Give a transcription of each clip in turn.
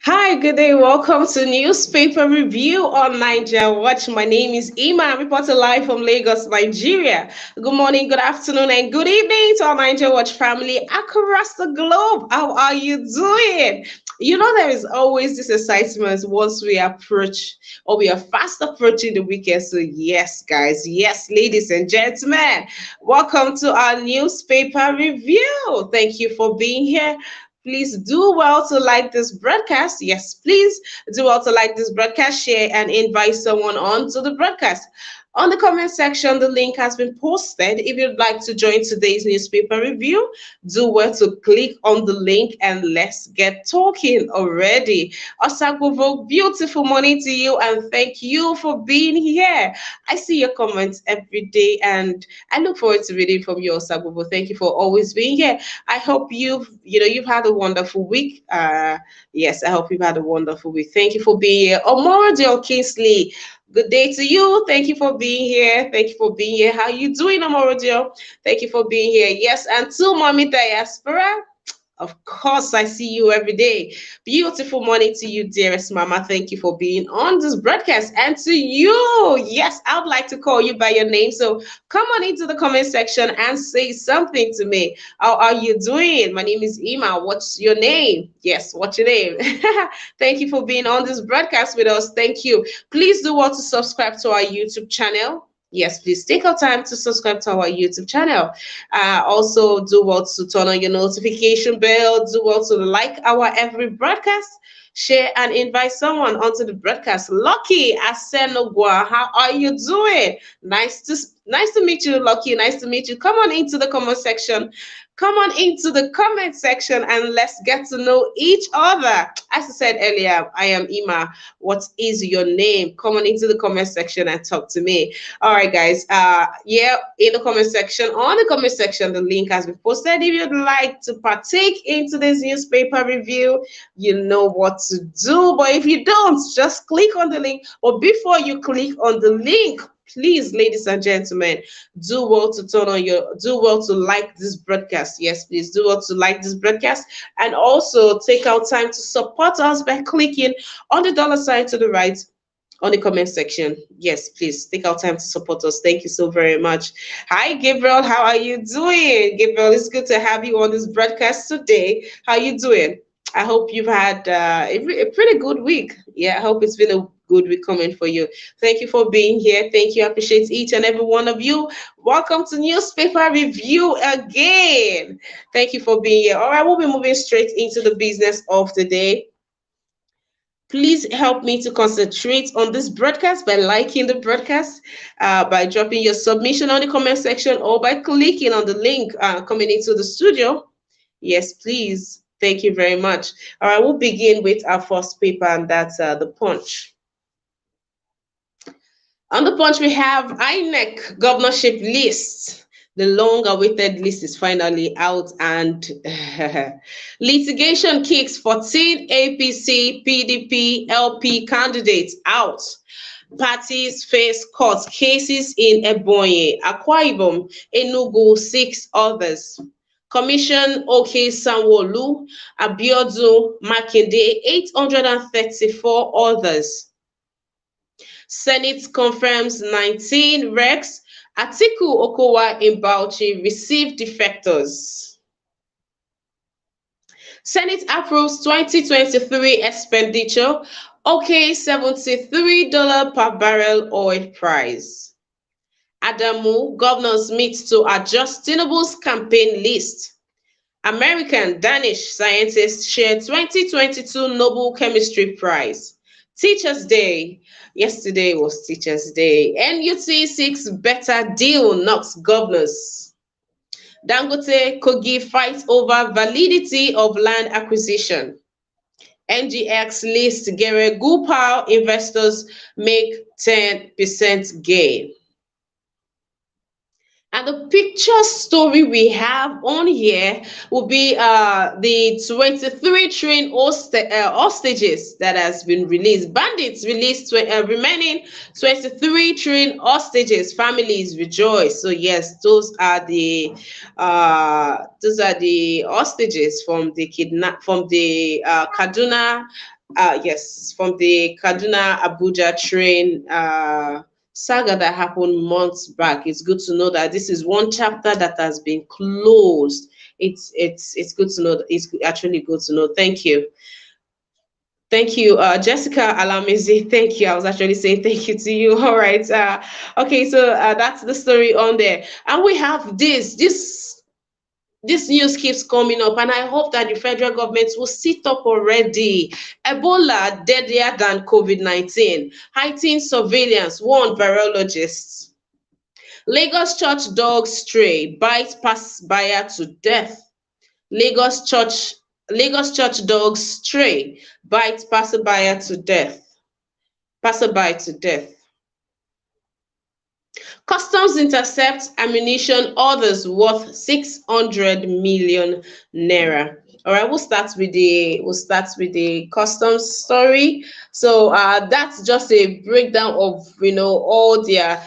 Hi, good day. Welcome to Newspaper Review on Niger Watch. My name is Ima. I'm reporting live from Lagos, Nigeria. Good morning, good afternoon, and good evening to our Niger Watch family across the globe. How are you doing? You know, there is always this excitement once we approach or we are fast approaching the weekend. So, yes, guys, yes, ladies and gentlemen, welcome to our newspaper review. Thank you for being here. Please do well to like this broadcast. Yes, please do well to like this broadcast, share, and invite someone on to the broadcast. On the comment section, the link has been posted. If you'd like to join today's newspaper review, do well to click on the link and let's get talking already. Osagbovo, beautiful morning to you and thank you for being here. I see your comments every day and I look forward to reading from you, Osagbovo. Thank you for always being here. I hope you've had a wonderful week. Yes, I hope you've had a wonderful week. Thank you for being here. Omorodio Kingsley, good day to you. Thank you for being here. Thank you for being here. How you doing, Omorodio? Thank you for being here. Yes, and to Mommy Diaspora. Of course, I see you every day. Beautiful morning to you, dearest Mama. Thank you for being on this broadcast. And to you, yes, I would like to call you by your name. So come on into the comment section and say something to me. How are you doing? My name is Ima. What's your name? Yes, what's your name? Thank you for being on this broadcast with us. Thank you. Please do want to subscribe to our YouTube channel. Yes, please take our time to subscribe to our YouTube channel. Also, do well to turn on your notification bell. Do well to like our every broadcast, share, and invite someone onto the broadcast. Lucky Asenogwa, how are you doing? Nice to meet you, Lucky. Nice to meet you. Come on into the comment section. Come on into the comment section and let's get to know each other. As I said earlier, I am Ima. What is your name? Come on into the comment section and talk to me. All right, guys. Yeah, in the comment section, on the comment section, the link has been posted. If you'd like to partake in today's newspaper review, you know what to do. But if you don't, just click on the link. But before you click on the link, please, ladies and gentlemen, do well to like this broadcast. Yes, please do well to like this broadcast and also take out time to support us by clicking on the dollar sign to the right on the comment section. Yes, please take out time to support us. Thank you so very much. Hi, Gabriel. How are you doing? Gabriel, it's good to have you on this broadcast today. How are you doing? I hope you've had a pretty good week. Yeah, I hope it's been a good week coming for you. Thank you for being here. Thank you. I appreciate each and every one of you. Welcome to Newspaper Review again. Thank you for being here. All right, we'll be moving straight into the business of the day. Please help me to concentrate on this broadcast by liking the broadcast, by dropping your submission on the comment section, or by clicking on the link coming into the studio. Yes, please. Thank you very much. All right, we'll begin with our first paper, and that's the Punch. On the Punch, we have INEC governorship list. The long-awaited list is finally out, and litigation kicks 14 APC, PDP, LP candidates out. Parties face court cases in Ebonyi, Akwa Ibom, Enugu, 6 others. Commission OK Sanwo-Olu, Abiodun, Makinde, 834 others. Senate confirms 19 recs. Atiku Okowa in Bauchi received defectors. Senate approves 2023 expenditure. Okay, $73 per barrel oil price. Adamu, governors meet to adjust Tinubu's campaign list. American Danish scientists share 2022 Nobel Chemistry Prize. Teachers' Day. Yesterday was Teachers' Day. NUT 6 better deal knocks governors. Dangote Kogi fight over validity of land acquisition. NGX list Gere Gupal investors make 10% gain. And the picture story we have on here will be the 23 train hostages that has been released. Bandits released remaining 23 train hostages. Families rejoice. So yes, those are the hostages from the Kaduna. Yes, from the Kaduna Abuja train saga that happened months back. It's good to know that this is one chapter that has been closed. It's good to know. It's actually good to know. Thank you. Thank you, Jessica Alamizi. Thank you. I was actually saying thank you to you. All right. Okay, so that's the story on there, and we have this news keeps coming up, and I hope that the federal government will sit up already. Ebola deadlier than COVID-19. Heightened surveillance, warned virologists. Lagos church dog stray bites passerby to death. Lagos church Lagos church dog stray bites passerby to death. Passerby to death. Customs intercept ammunition orders worth 600 million naira. All right, we'll start with the customs story. So that's just a breakdown of all their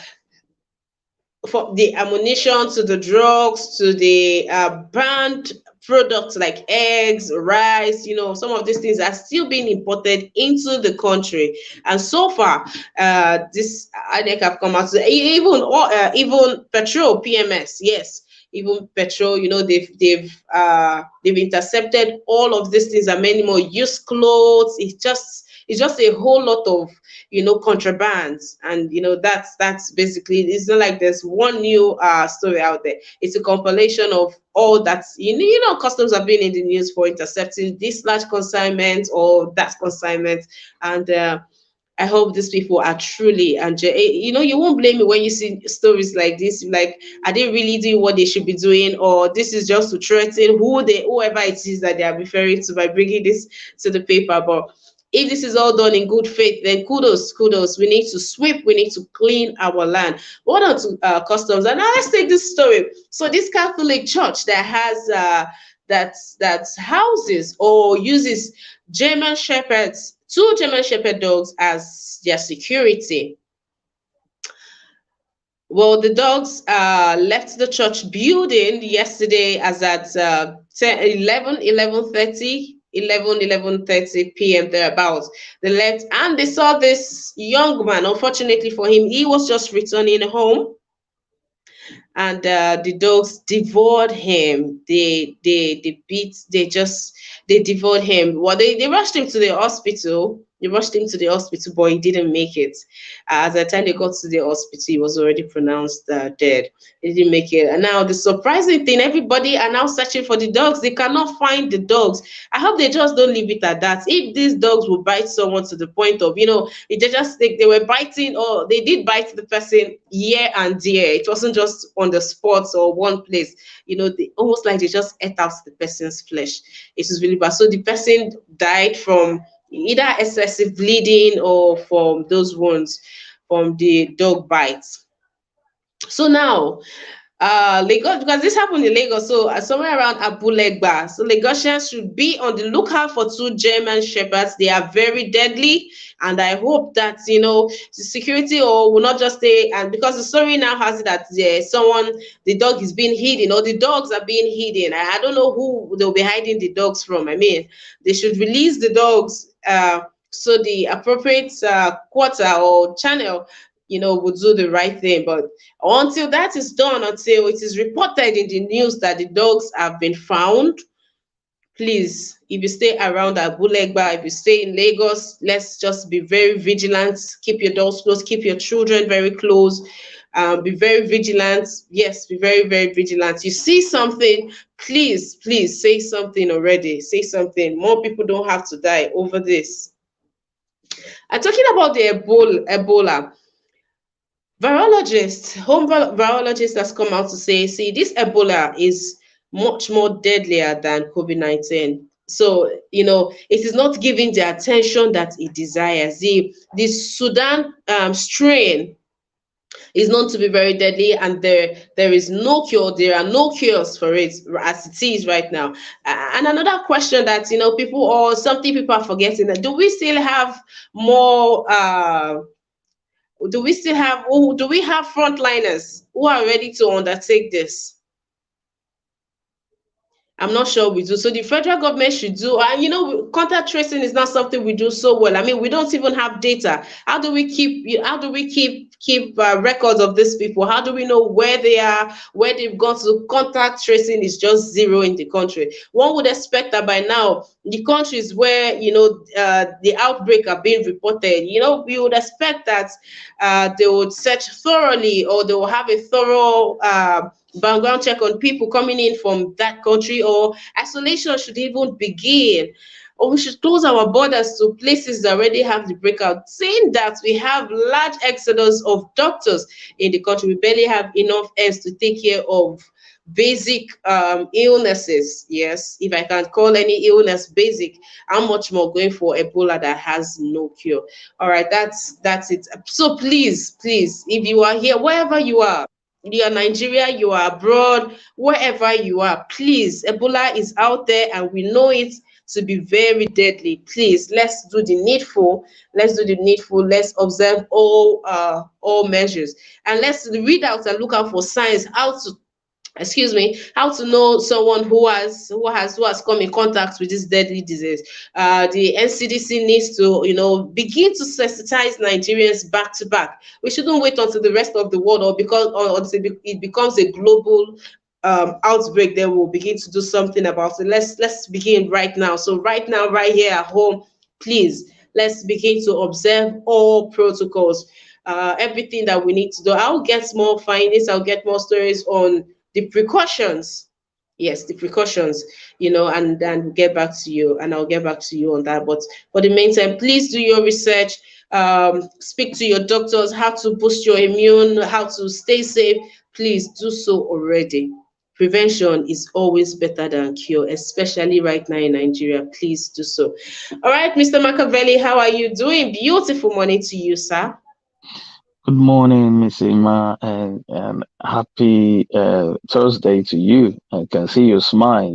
from the ammunition to the drugs to the banned products like eggs, rice, some of these things are still being imported into the country. And so far, this INEC have come out to even petrol PMS, yes, even petrol, they've intercepted all of these things and many more. Used clothes, it's just a whole lot of contrabands. And that's basically, it's not like there's one new story out there. It's a compilation of all that. Customs have been in the news for intercepting this large consignment or that consignment. And I hope these people are truly, and you won't blame me when you see stories like this. Like, are they really doing what they should be doing, or this is just to threaten whoever it is that they are referring to by bringing this to the paper? But if this is all done in good faith, then kudos. We need to sweep, we need to clean our land. What on to customs? And now let's take this story. So this Catholic church that has that houses or uses German shepherds, two German shepherd dogs as their security. Well, the dogs left the church building yesterday as at 11:30 p.m. thereabouts. They left and they saw this young man. Unfortunately for him, he was just returning home, and the dogs devoured him. They devoured him. Well, they rushed him to the hospital. They rushed him to the hospital, but he didn't make it. As the time they got to the hospital, he was already pronounced dead. He didn't make it. And now the surprising thing, everybody are now searching for the dogs. They cannot find the dogs. I hope they just don't leave it at that. If these dogs will bite someone to the point of, they were biting, or they did bite the person here and there. It wasn't just on the spot or one place. They almost like they just ate out the person's flesh. It was really bad. So the person died from either excessive bleeding or from those wounds from the dog bites. So now, Lagos, because this happened in Lagos, so somewhere around Abulegba. So Lagosians should be on the lookout for two German shepherds. They are very deadly, and I hope that the security or will not just stay. And because the story now has it that the dog is being hidden, or the dogs are being hidden. I don't know who they'll be hiding the dogs from. I mean, they should release the dogs. So the appropriate quarter or channel would do the right thing. But until that is done, until it is reported in the news that the dogs have been found, please, if you stay around Abulegba, if you stay in Lagos, let's just be very vigilant. Keep your doors closed, keep your children very close. Be very vigilant. Yes, be very, very vigilant. You see something, please say something already. Say something. More people don't have to die over this. And talking about the Ebola, home virologist has come out to say, see, this Ebola is much more deadlier than COVID-19. So, it is not giving the attention that it desires. The Sudan strain Is known to be very deadly, and there is no cure. There are no cures for it as it is right now. And another question that people, or something people are forgetting, that do we still have more do we have frontliners who are ready to undertake this? I'm not sure we do. So the federal government should do, and contact tracing is not something we do so well. I mean, we don't even have data. How do we keep records of these people? How do we know where they are, where they've gone to? Contact tracing is just zero in the country. One would expect that by now, the countries where the outbreak are being reported, we would expect that they would search thoroughly, or they will have a thorough background check on people coming in from that country, or isolation should even begin, or we should close our borders to places that already have the breakout. Saying that, we have large exodus of doctors in the country. We barely have enough heads to take care of basic illnesses. Yes, if I can call any illness basic, how much more going for Ebola that has no cure? All right, that's it. So please, if you are here, wherever you are Nigeria, you are abroad, wherever you are, please, Ebola is out there and we know it to be very deadly. Please, let's do the needful. Let's do the needful. Let's observe all measures, and let's read out and look out for signs, how to know someone who has come in contact with this deadly disease. The NCDC needs to begin to sensitize Nigerians back to back. We shouldn't wait until the rest of the world, or until it becomes a global outbreak, then we'll begin to do something about it. Let's begin right now. So right now, right here at home, please, let's begin to observe all protocols, everything that we need to do. I'll get more findings, I'll get more stories on the precautions. Yes, the precautions, and then get back to you, and I'll get back to you on that. But for the meantime, please do your research. Speak to your doctors how to boost your immune, how to stay safe. Please do so already. Prevention is always better than cure, especially right now in Nigeria. Please do so. All right, Mr. Machiavelli, how are you doing? Beautiful morning to you, sir. Good morning, Miss Emma, and happy Thursday to you. I can see your smile.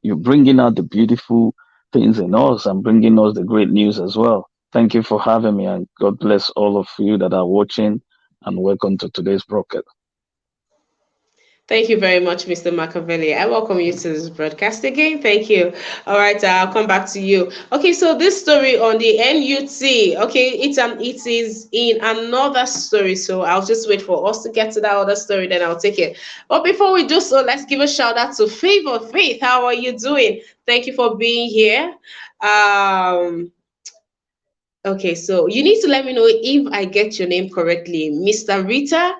You're bringing out the beautiful things in us and bringing us the great news as well. Thank you for having me, and God bless all of you that are watching, and welcome to today's broadcast. Thank you very much, Mr. Machiavelli. I welcome you to this broadcast again. Thank you. All right, I'll come back to you. Okay, so this story on the NUT, okay, it is in another story. So I'll just wait for us to get to that other story, then I'll take it. But before we do so, let's give a shout out to Favor Faith. How are you doing? Thank you for being here. Um, okay, so you need to let me know if I get your name correctly, Mr. Rita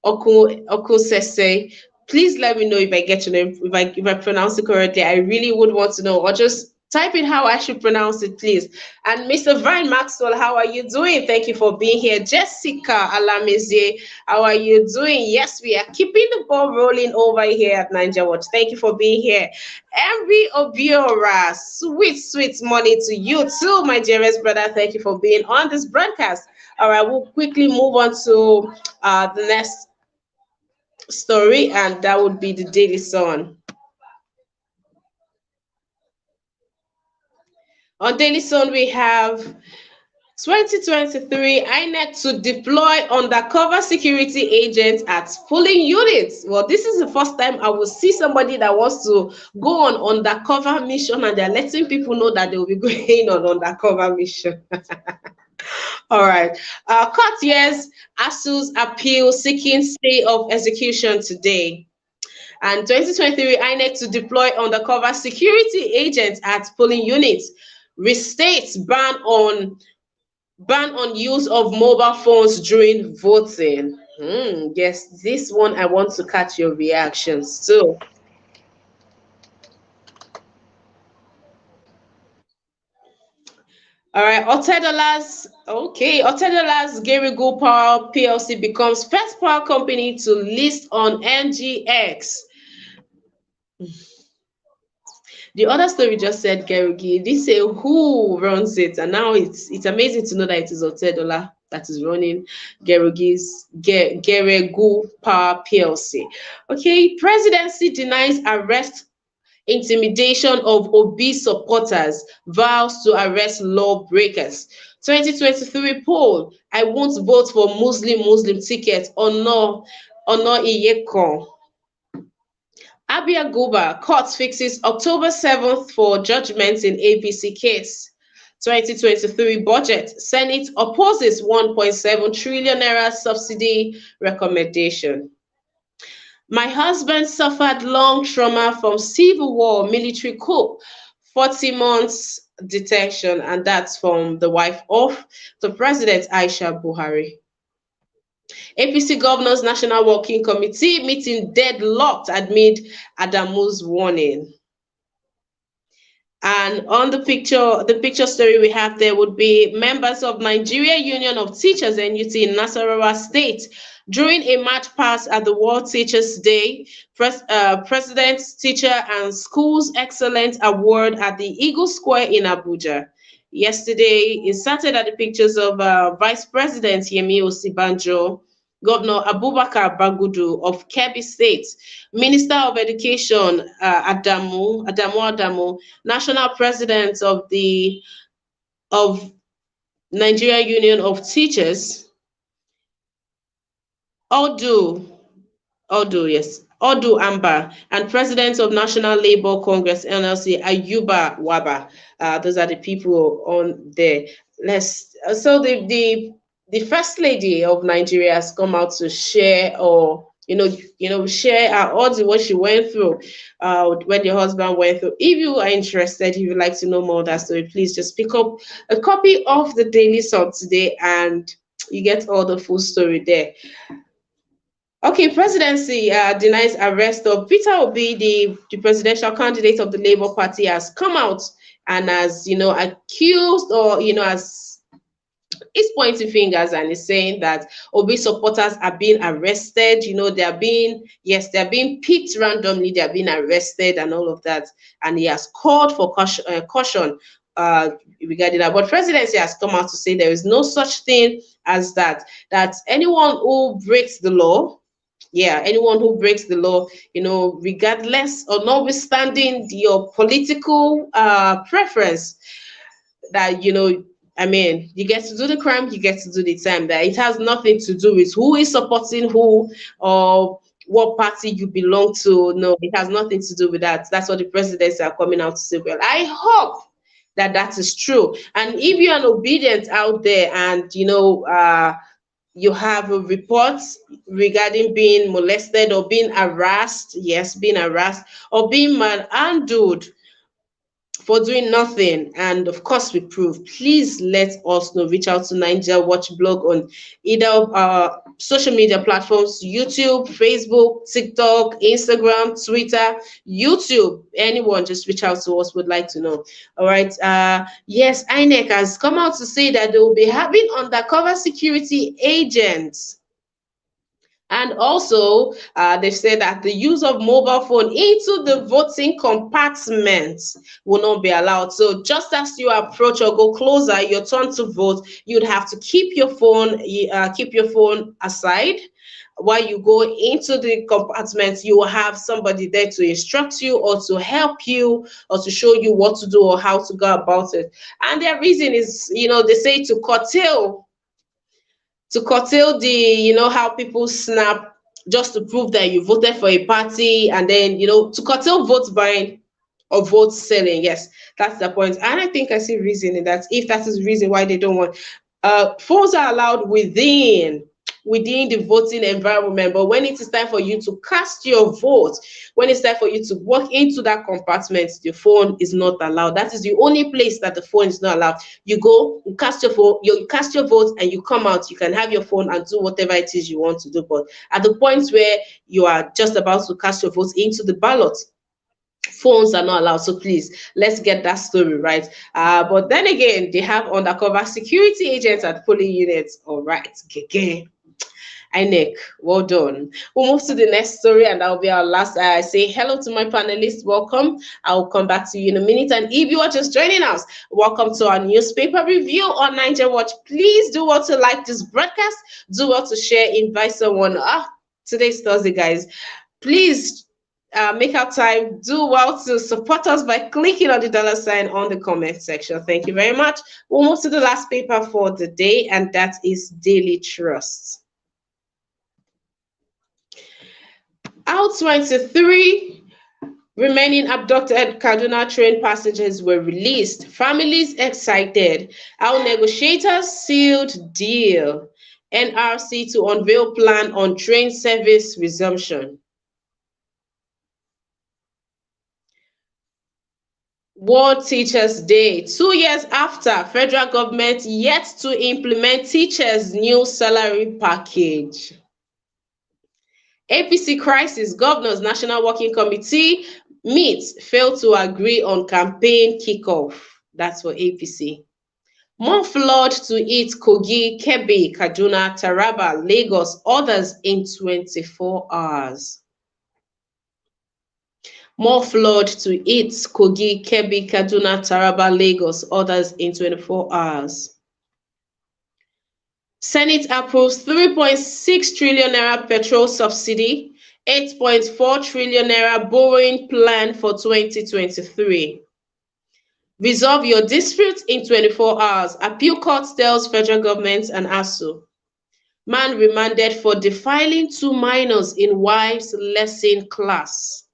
Okusese. Please let me know if I get your name, if I pronounce it correctly. I really would want to know, or just type in how I should pronounce it, please. And Mr. Vine Maxwell, how are you doing? Thank you for being here. Jessica Alamizie, how are you doing? Yes, we are keeping the ball rolling over here at Ninja Watch. Thank you for being here. Henry Obiora, sweet money to you too, my dearest brother. Thank you for being on this broadcast. All right, we'll quickly move on to the next story, and that would be the Daily Sun. On Daily Sun, we have 2023 INEC to deploy undercover security agents at polling units. Well, this is the first time I will see somebody that wants to go on undercover mission, and they're letting people know that they will be going on undercover mission. All right. Court hears Asu's appeal seeking stay of execution today. And 2023 INEC to deploy undercover security agents at polling units. Restates ban on use of mobile phones during voting. Yes, this one I want to catch your reactions too. All right, Otedolas Gary Power PLC becomes first power company to list on NGX. The other story just said Gerugi. This say who runs it, and now it's amazing to know that it is Otedola that is running Geregu Power PLC. Okay, presidency denies arrest intimidation of Obi supporters, vows to arrest lawbreakers. 2023 poll, I won't vote for Muslim ticket, Ono Iyekon. Abia Guba, court fixes October 7th for judgment in APC case. 2023 budget, Senate opposes 1.7 trillion naira subsidy recommendation. My husband suffered long trauma from civil war, military coup, 40 months detention, and that's from the wife of the president, Aisha Buhari. APC Governors National Working Committee meeting deadlocked amid Adamu's warning. And on the picture story we have there would be members of Nigeria Union of Teachers NUT in Nasarawa State during a march past at the World Teachers Day. President, Teacher and Schools Excellence Award at the Eagle Square in Abuja. Yesterday, inserted are the pictures of Vice President Yemi Osibanjo, Governor Abubakar Bagudu of Kebbi State, Minister of Education Adamu, National President of Nigeria Union of Teachers, Odu Amba, and President of National Labour Congress NLC Ayuba Waba. Those are the people on there. So the First Lady of Nigeria has come out to share, or share all what she went through when the husband went through. If you are interested, if you'd like to know more of that story, please just pick up a copy of the Daily Sun today, and you get all the full story there. Okay, presidency denies arrest of Peter Obi, the presidential candidate of the Labour Party, has come out and has, accused, or, as is pointing fingers and is saying that Obi supporters are being arrested. They're being picked randomly, they're being arrested and all of that. And he has called for caution regarding that. But presidency has come out to say there is no such thing as that anyone who breaks the law, anyone who breaks the law, regardless or notwithstanding your political preference, that, you get to do the crime, you get to do the time. That it has nothing to do with who is supporting who or what party you belong to. No, it has nothing to do with that. That's what the presidents are coming out to say. Well, I hope that is true. And if you're an obedient out there and, you have reports regarding being molested or being harassed, or being manhandled for doing nothing, and of course we prove, please let us know. Reach out to Niger Watch blog on either social media platforms: YouTube, Facebook, TikTok, Instagram, Twitter, YouTube. Anyone, just reach out to us. Would like to know. All right. Yes, INEC has come out to say that they will be having undercover security agents. And also, they said that the use of mobile phone into the voting compartments will not be allowed. So just as you approach or go closer, your turn to vote, you'd have to keep your phone aside. While you go into the compartment, you will have somebody there to instruct you or to help you or to show you what to do or how to go about it. And their reason is, they say to curtail the, how people snap just to prove that you voted for a party, and then, to curtail vote buying or vote selling. Yes, that's the point. And I think I see reason in that. If that is the reason why they don't want, phones are allowed within the voting environment, but when it is time for you to cast your vote, when it's time for you to walk into that compartment, the phone is not allowed. That is the only place that the phone is not allowed. You go, you cast your vote, and you come out. You can have your phone and do whatever it is you want to do. But at the point where you are just about to cast your vote into the ballot, phones are not allowed. So please, let's get that story right. But then again, they have undercover security agents at polling units. All right, again. INEC, well done. We'll move to the next story, and that'll be our last. I say hello to my panelists. Welcome. I'll come back to you in a minute. And if you are just joining us, welcome to our newspaper review on Niger Watch. Please do well to like this broadcast. Do well to share, invite someone. Today's Thursday, guys. Please make our time. Do well to support us by clicking on the dollar sign on the comment section. Thank you very much. We'll move to the last paper for the day, and that is Daily Trust. Out 23 remaining abducted Kaduna train passengers were released. Families excited. Our negotiators sealed deal. NRC to unveil plan on train service resumption. World Teachers Day. 2 years after, federal government yet to implement teachers' new salary package. APC crisis. Governors National Working Committee meets, failed to agree on campaign kickoff. That's for APC. More flood to hit Kogi, Kebbi, Kaduna, Taraba, Lagos, others in 24 hours. More flood to hit Kogi, Kebbi, Kaduna, Taraba, Lagos, others in 24 hours. Senate approves 3.6 trillion naira petrol subsidy, 8.4 trillion naira borrowing plan for 2023. Resolve your dispute in 24 hours. Appeal court tells federal government and Asuu. Man remanded for defiling 2 minors in wife's lesson class.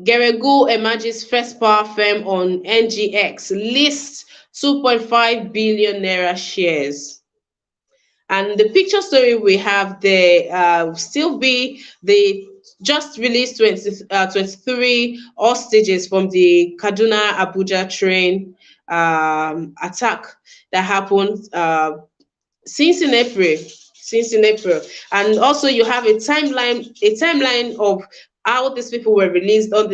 Geregu emerges first power firm on NGX, lists 2.5 billion naira shares. And the picture story we have there still be the just released 23 hostages from the Kaduna Abuja train attack that happened since in April. And also you have a timeline of how these people were released. On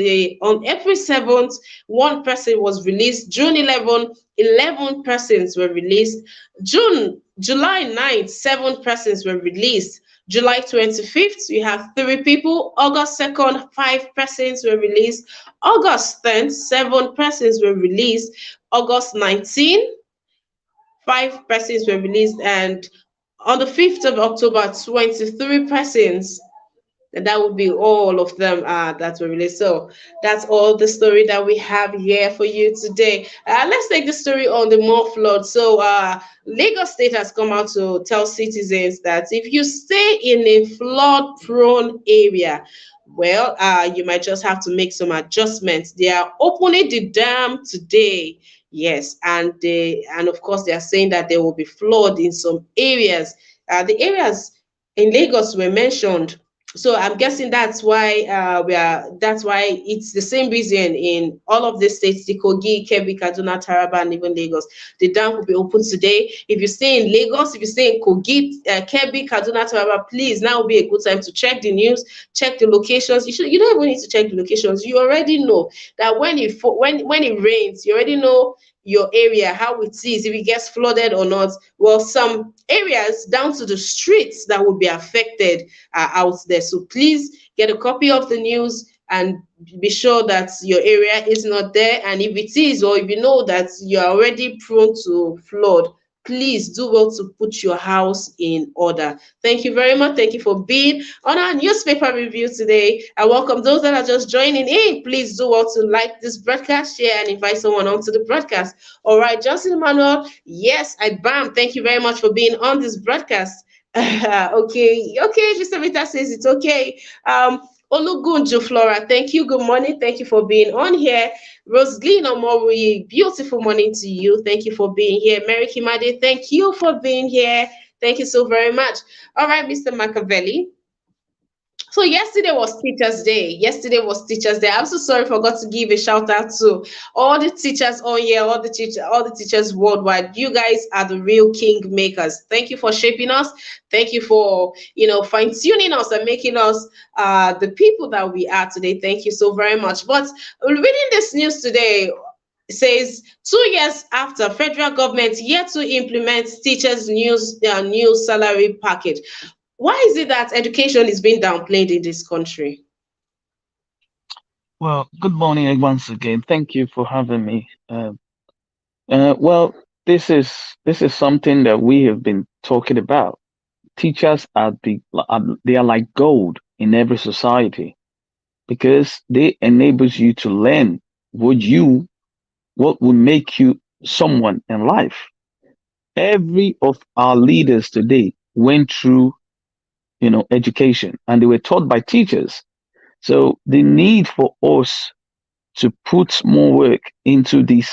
April 7th, 1 person was released. June 11th, 11 persons were released. July 9th, 7 persons were released. July 25th, we have 3 people. August 2nd, 5 persons were released. August 10th, 7 persons were released. August 19th, 5 persons were released. And on the 5th of October, 23 persons. And that would be all of them that were released. So that's all the story that we have here for you today. Let's take the story on the more flood. So Lagos State has come out to tell citizens that if you stay in a flood-prone area, well, you might just have to make some adjustments. They are opening the dam today. Yes, and of course they are saying that there will be flood in some areas. The areas in Lagos were mentioned. So I'm guessing that's why that's why it's the same reason in all of the states, the Kogi, Kebbi, Kaduna, Taraba, and even Lagos. The dam will be open today. If you stay in Lagos, if you stay in Kogi, Kebbi, Kaduna, Taraba, please, now will be a good time to check the news, check the locations. You don't even need to check the locations. You already know that when it rains, you already know your area, how it is, if it gets flooded or not. Well, some areas down to the streets that will be affected are out there. So please get a copy of the news and be sure that your area is not there. And if it is, or if you know that you're already prone to flood, please do well to put your house in order. Thank you very much. Thank you for being on our newspaper review today. I welcome those that are just joining in. Please do well to like this broadcast, share, and invite someone onto the broadcast. All right, Johnson Emmanuel. Yes, bam. Thank you very much for being on this broadcast. Okay, Mr. Vita says it's okay. Olugunju Flora, thank you. Good morning. Thank you for being on here. Roslyn Omori, beautiful morning to you. Thank you for being here. Mary Kimade, thank you for being here. Thank you so very much. All right, Mr. Machiavelli. So yesterday was Teachers Day. I'm so sorry, I forgot to give a shout out to all the teachers on here, all the teachers worldwide. You guys are the real king makers. Thank you for shaping us. Thank you for fine tuning us and making us the people that we are today. Thank you so very much. But reading this news today, says 2 years after federal government yet to implement teachers' new salary package. Why is it that education is being downplayed in this country? Well, good morning once again. Thank you for having me. Well, this is something that we have been talking about. Teachers they are like gold in every society because they enables you to learn what you what will make you someone in life. Every of our leaders today went through, education, and they were taught by teachers. So the need for us to put more work into these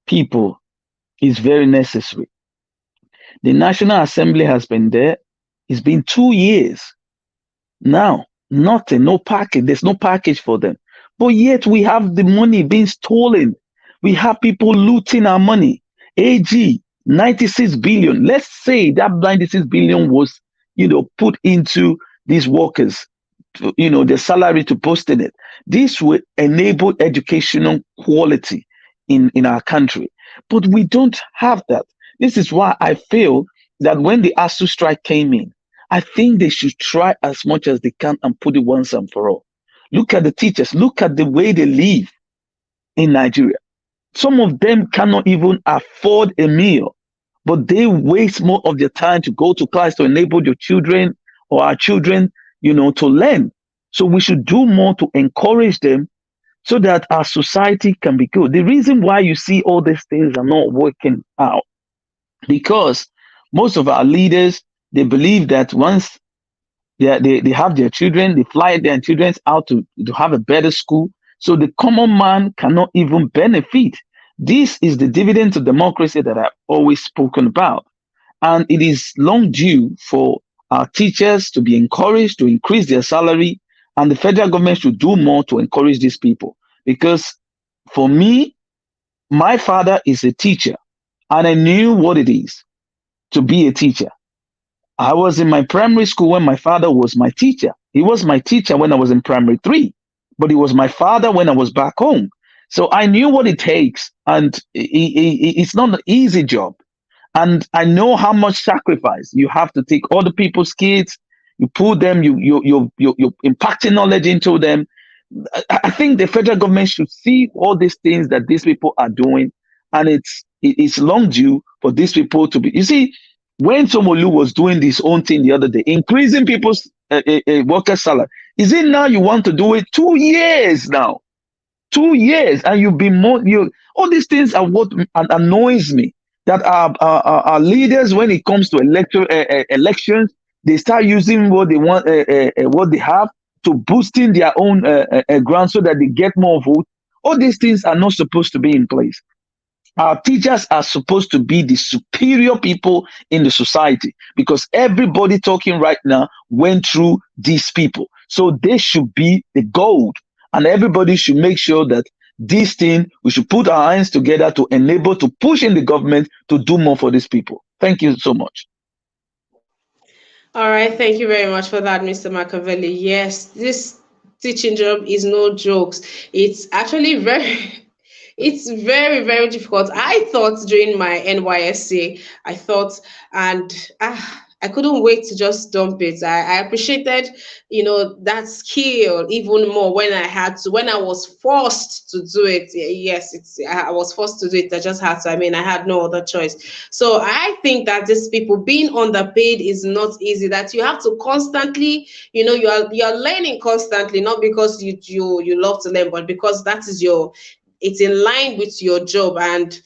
people is very necessary. The National Assembly has been there. It's been 2 years now. Nothing, no package. There's no package for them. But yet we have the money being stolen. We have people looting our money. AG, 96 billion. Let's say that 96 billion was, put into these workers, the salary to post in it. This will enable educational quality in our country. But we don't have that. This is why I feel that when the Asuu strike came in, I think they should try as much as they can and put it once and for all. Look at the teachers, look at the way they live in Nigeria. Some of them cannot even afford a meal, but they waste more of their time to go to class to enable your children or our children, to learn. So we should do more to encourage them so that our society can be good. The reason why you see all these things are not working out, because most of our leaders, they believe that once they have their children, they fly their children out to have a better school. So the common man cannot even benefit. This is the dividend of democracy that I've always spoken about. And it is long due for our teachers to be encouraged to increase their salary, and the federal government should do more to encourage these people. Because for me, my father is a teacher, and I knew what it is to be a teacher. I was in my primary school when my father was my teacher. He was my teacher when I was in primary three, but he was my father when I was back home. So I knew what it takes, and it's not an easy job. And I know how much sacrifice you have to take other people's kids. You put them, you're impacting knowledge into them. I think the federal government should see all these things that these people are doing, and it's long due for these people to be. You see, when Somolu was doing this own thing the other day, increasing people's worker salary, is it now you want to do it? 2 years now, 2 years, and you've been more. You all these things are what annoys me. That our leaders, when it comes to elections, they start using what they want, what they have to boosting their own ground so that they get more votes. All these things are not supposed to be in place. Our teachers are supposed to be the superior people in the society, because everybody talking right now went through these people. So they should be the gold, and everybody should make sure that this thing, we should put our hands together to enable, to push in the government to do more for these people. Thank you so much. All right, thank you very much for that, Mr. Machiavelli. Yes, this teaching job is no jokes. It's actually it's very, very difficult. I thought during my NYSC, I thought, and I couldn't wait to just dump it. I appreciated, that skill even more when when I was forced to do it. Yes, I was forced to do it. I just had to. I mean, I had no other choice. So I think that these people being underpaid is not easy. That you have to constantly, you're learning constantly, not because you love to learn, but because that is it's in line with your job. And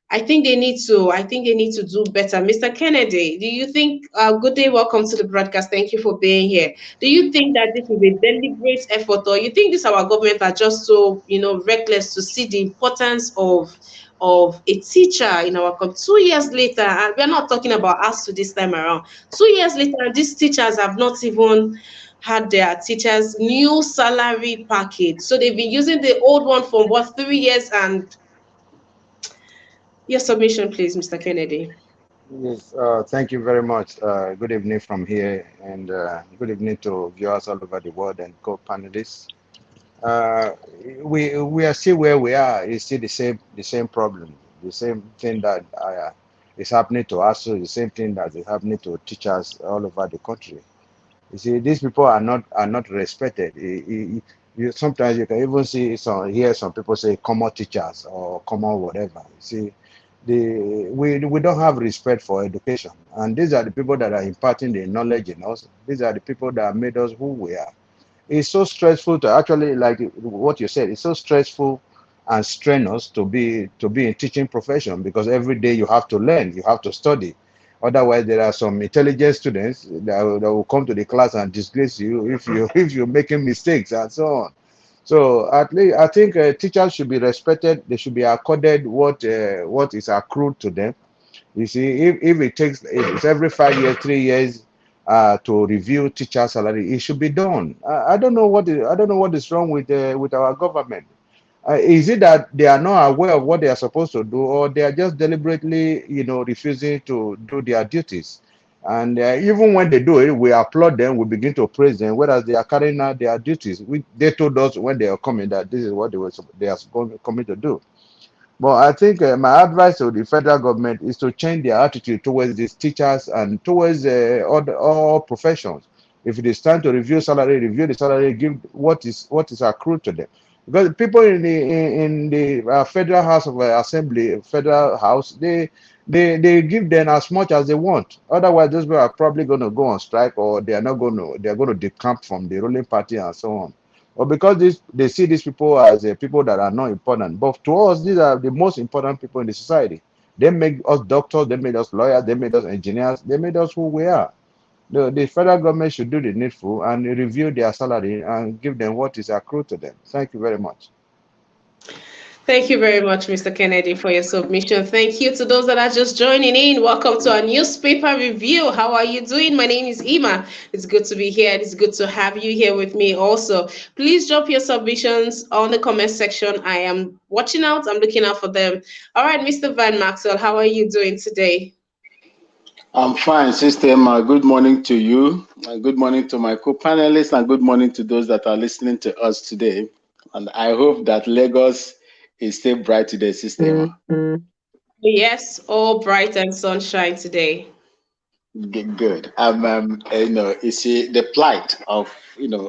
I think they need to do better. Mr. Kennedy, do you think, good day, welcome to the broadcast. Thank you for being here. Do you think that this is a deliberate effort, or you think this our government are just so, reckless to see the importance of a teacher in our country? 2 years later, and we're not talking about us to this time around. 2 years later, these teachers have not even had their teachers new salary package. So they've been using the old one for what, 3 years. And your submission, please, Mr. Kennedy. Yes, thank you very much. Good evening from here, and good evening to viewers all over the world and co-panelists. uh, we are still where we are. It's still the same problem, the same thing that is happening to us. So the same thing that is happening to teachers all over the country. You see, these people are not respected. Sometimes you can even hear some people say common teachers or common whatever. You see, we don't have respect for education, and these are the people that are imparting the knowledge in us. These are the people that made us who we are. It's so stressful to actually, like what you said, it's so stressful and strenuous to be in teaching profession, because every day you have to learn, you have to study. Otherwise, there are some intelligent students that will come to the class and disgrace you if you if you're making mistakes and so on. So at least I think teachers should be respected. They should be accorded what is accrued to them. You see, if if it's every 5 years, 3 years, to review teacher salary, it should be done. I don't know what is wrong with our government. Is it that they are not aware of what they are supposed to do, or they are just deliberately, refusing to do their duties? And even when they do it, we applaud them, we begin to praise them, whereas they are carrying out their duties. They told us when they are coming that this is what they are coming to do. But I think my advice to the federal government is to change their attitude towards these teachers and towards all professions. If it is time to review the salary, give what is accrued to them. Because people in the federal house of assembly, federal house, they give them as much as they want. Otherwise, those people are probably going to go on strike, or they are going to decamp from the ruling party and so on. Or because they see these people as people that are not important. But to us, these are the most important people in the society. They make us doctors, they made us lawyers, they made us engineers, they made us who we are. The federal government should do the needful and review their salary and give them what is accrued to them. Thank you very much. Thank you very much, Mr. Kennedy, for your submission. Thank you to those that are just joining in. Welcome to our newspaper review. How are you doing? My name is Ima. It's good to be here. It's good to have you here with me also. Please drop your submissions on the comment section. I am watching out. I'm looking out for them. All right, Mr. Van Maxwell, how are you doing today? I'm fine, system. Good morning to you. Good morning to my co-panelists, and good morning to those that are listening to us today. And I hope that Lagos is still bright today, system. Yes, all bright and sunshine today. Good. You see, the plight of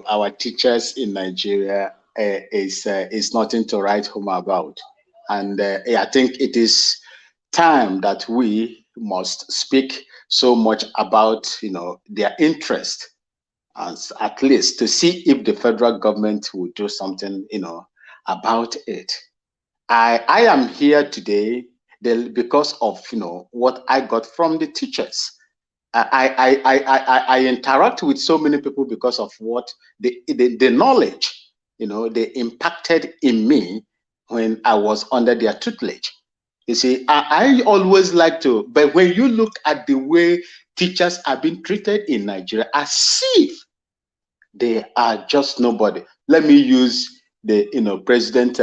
our teachers in Nigeria is nothing to write home about, and I think it is time that we must speak so much about their interest, as at least to see if the federal government will do something about it. I am here today because of what I got from the teachers. I interact with so many people because of what the knowledge they impacted in me when I was under their tutelage. You see, I always like to, but when you look at the way teachers are being treated in Nigeria, as if they are just nobody. Let me use the president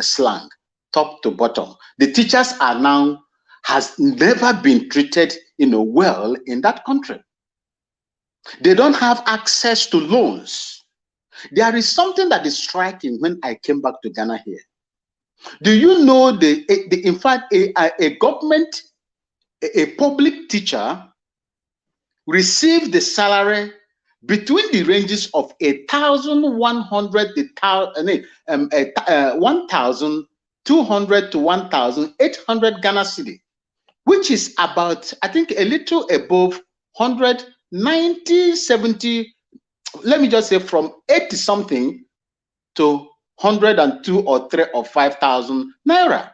slang, top to bottom. The teachers are now has never been treated well in that country. They don't have access to loans. There is something that is striking when I came back to Ghana here. Do you know in fact a government, a public teacher received the salary between the ranges of 1,100 1,200 to 1,800 Ghana cedi, which is about, I think, a little above 190, 70, let me just say from 80 something to 102 or 3 or 5,000 naira.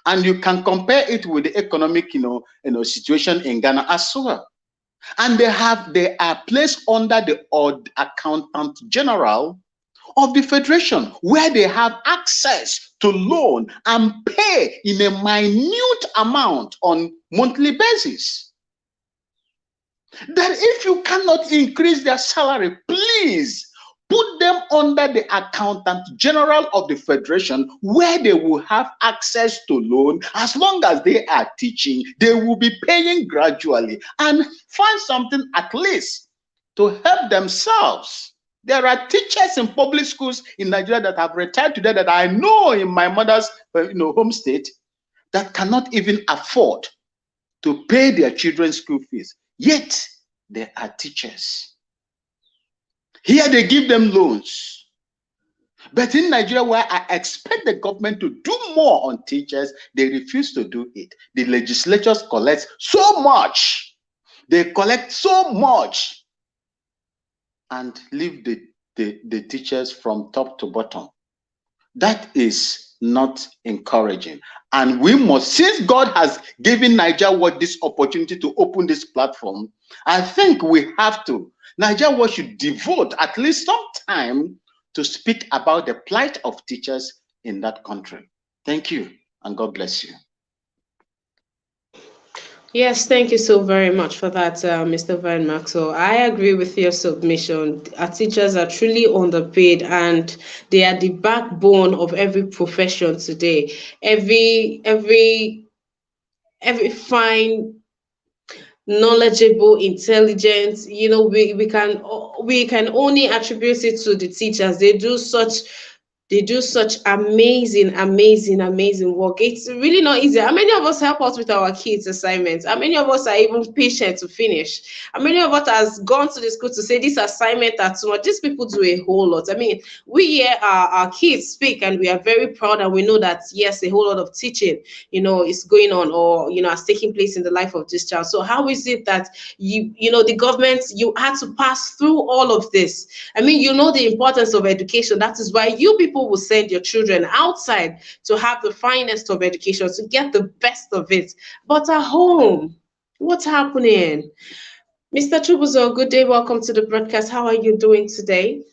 And you can compare it with the economic situation in Ghana as well. And they are placed under the odd accountant general of the federation, where they have access to loan and pay in a minute amount on monthly basis. That if you cannot increase their salary, please put them under the accountant general of the federation, where they will have access to loan. As long as they are teaching, they will be paying gradually and find something at least to help themselves. There are teachers in public schools in Nigeria that have retired today that I know in my mother's home state that cannot even afford to pay their children's school fees. Yet, there are teachers. Here they give them loans. But in Nigeria, where I expect the government to do more on teachers, they refuse to do it. The legislatures collect so much. They collect so much and leave the teachers from top to bottom. That is not encouraging. And we must, since God has given Nigeria this opportunity to open this platform, I think we have to. Nigeria should devote at least some time to speak about the plight of teachers in that country. Thank you, and God bless you. Yes, thank you so very much for that, Mr. Van Maxwell. I agree with your submission. Our teachers are truly underpaid and they are the backbone of every profession today. Every fine, knowledgeable, intelligent, we can only attribute it to the teachers. They do such amazing work. It's really not easy. How many of us help us with our kids' assignments? How many of us are even patient to finish? How many of us has gone to the school to say this assignment are too much? These people do a whole lot. I mean, we hear our kids speak and we are very proud and we know that yes, a whole lot of teaching, is going on or has taken place in the life of this child. So how is it that the government, you had to pass through all of this? I mean, the importance of education. That is why you people will send your children outside to have the finest of education, to get the best of it. But at home, what's happening? Mr. Chubuzo, good day. Welcome to the broadcast. How are you doing today?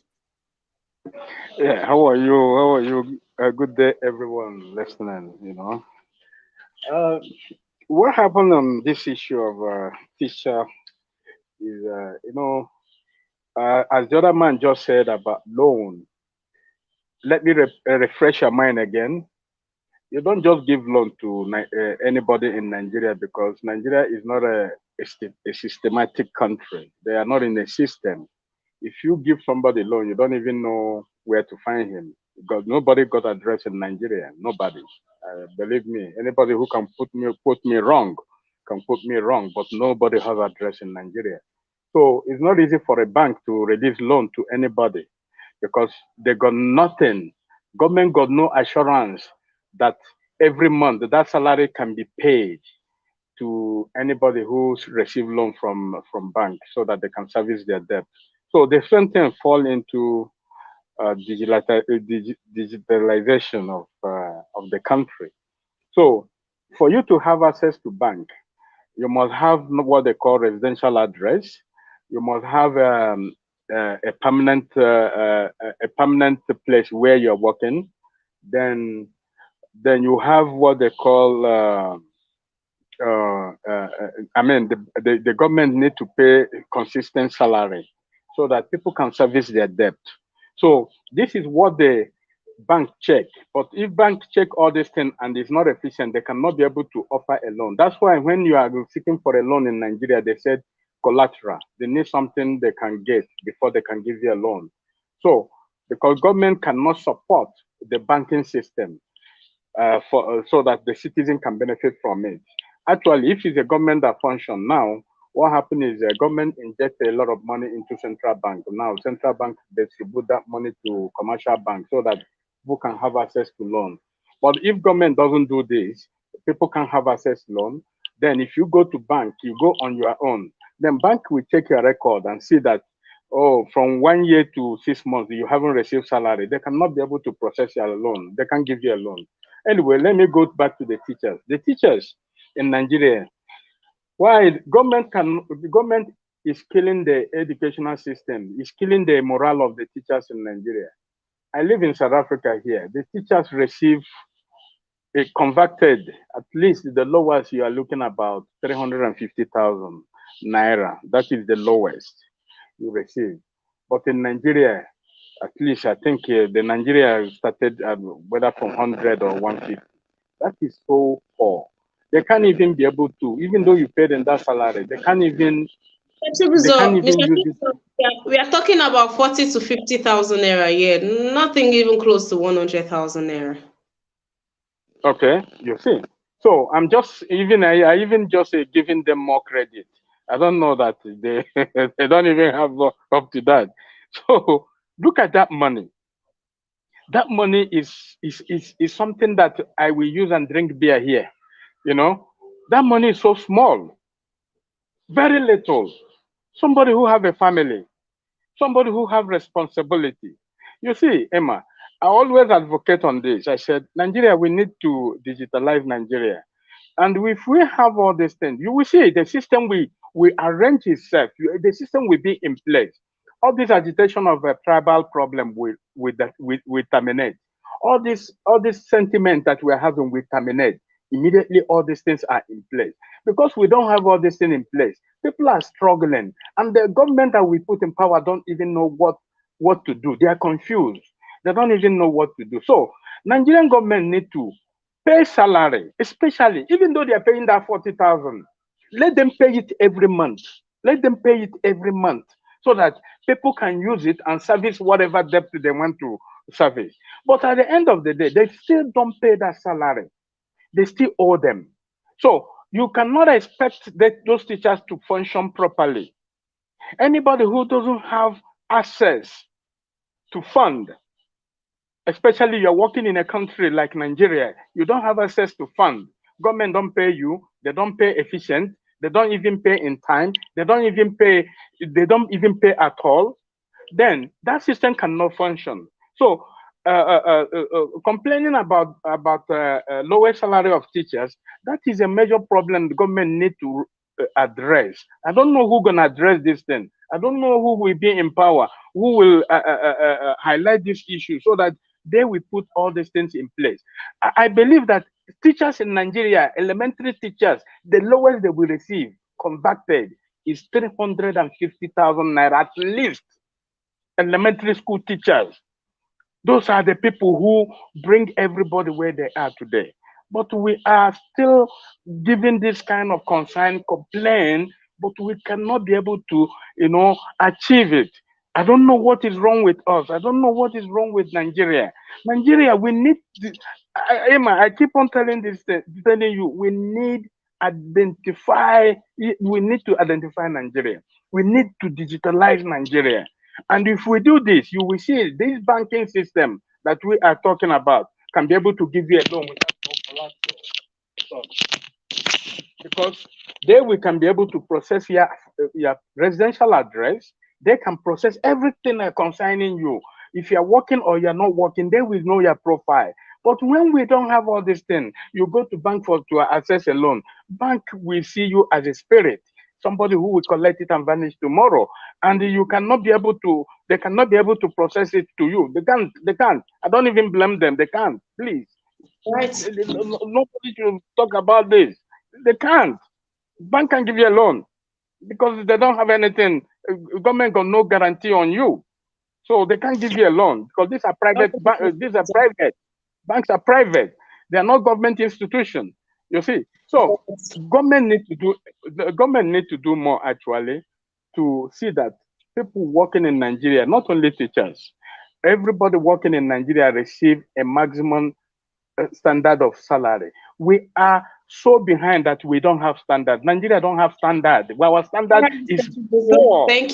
Yeah, how are you? How are you? Good day, everyone listening. Uh, what happened on this issue of teacher is, as the other man just said about loan. Let me refresh your mind again. You don't just give loan to anybody in Nigeria because Nigeria is not a systematic country. They are not in a system. If you give somebody loan, you don't even know where to find him because nobody got address in Nigeria. Nobody. Believe me, anybody who can put me wrong can put me wrong, but nobody has address in Nigeria. So it's not easy for a bank to release loan to anybody because they got nothing. Government got no assurance that every month that salary can be paid to anybody who's received loan from bank so that they can service their debt. So the same thing fall into digitalization of the country. So for you to have access to bank, you must have what they call residential address. You must have a permanent place where you're working. Then you have what they call I mean, the government need to pay consistent salary so that people can service their debt. So this is what the bank check. But if bank check all these things and it's not efficient, they cannot be able to offer a loan. That's why when you are seeking for a loan in Nigeria, they said collateral. They need something they can get before they can give you a loan. So because government cannot support the banking system so that the citizen can benefit from it. Actually, if it's a government that function now, what happened is the government inject a lot of money into central bank. Now, central bank distribute that money to commercial banks so that people can have access to loan. But if government doesn't do this, people can't have access to loan. Then if you go to bank, you go on your own. Then bank will check your record and see that, oh, from 1 year to 6 months, you haven't received salary. They cannot be able to process your loan. They can't give you a loan. Anyway, let me go back to the teachers. The teachers in Nigeria, why the government is killing the educational system, is killing the morale of the teachers in Nigeria. I live in South Africa here. The teachers receive a converted, at least the lowest you are looking about 350,000 naira. That is the lowest you receive. But in Nigeria, at least I think the Nigeria started whether from 100 or 150. That is so poor. They can't even be able to, even though you pay them that salary, they can't even They can't even Mr. use it. Chibuzo, we are talking about 40 to 50,000 naira a year, nothing even close to 100,000 naira. Okay, you see. So I'm just I even just giving them more credit. I don't know that they they don't even have up to that. So look at that money. That money is something that I will use and drink beer here. You know, that money is so small, very little. Somebody who have a family, somebody who have responsibility. You see, Emma, I always advocate on this. I said, Nigeria, we need to digitalize Nigeria. And if we have all these things, you will see the system we arrange itself, the system will be in place. All this agitation of a tribal problem will terminate. All this sentiment that we're having will terminate. Immediately all these things are in place. Because we don't have all these things in place, people are struggling. And the government that we put in power don't even know what to do. They are confused. They don't even know what to do. So Nigerian government need to pay salary, especially even though they are paying that 40,000, let them pay it every month. Let them pay it every month so that people can use it and service whatever debt they want to service. But at the end of the day, they still don't pay that salary. They still owe them. So you cannot expect those teachers to function properly. Anybody who doesn't have access to fund, especially you're working in a country like Nigeria, you don't have access to fund. Government don't pay you, they don't pay efficient, they don't even pay in time, they don't even pay at all, then that system cannot function. So complaining about lower salary of teachers, that is a major problem the government need to address. I don't know who gonna address this thing. I don't know who will be in power, who will highlight this issue so that they will put all these things in place. I believe that teachers in Nigeria, elementary teachers, the lowest they will receive converted is 350,000 naira at least. Elementary school teachers. Those are the people who bring everybody where they are today. But we are still giving this kind of concern, complaint, but we cannot be able to, achieve it. I don't know what is wrong with us. I don't know what is wrong with Nigeria. Nigeria, we need, Emma, I keep on telling you, we need to identify Nigeria. We need to digitalize Nigeria. And if we do this, you will see this banking system that we are talking about can be able to give you a loan without no collateral. Because there we can be able to process your residential address. They can process everything concerning you. If you're working or you're not working, they will know your profile. But when we don't have all these things, you go to bank to access a loan. Bank will see you as a spirit, somebody who will collect it and vanish tomorrow. And you cannot be able to, they cannot be able to process it to you. They can't. I don't even blame them. They can't. Please. Right. Nobody should talk about this. They can't. Bank can give you a loan because they don't have anything. Government got no guarantee on you, so they can't give you a loan because these are private. These are private. Banks are private. They are not government institutions. You see, so government need to do more actually to see that people working in Nigeria, not only teachers, everybody working in Nigeria receive a maximum standard of salary. We are so behind that we don't have standard. Nigeria don't have standard. Well, our standard is poor. Thank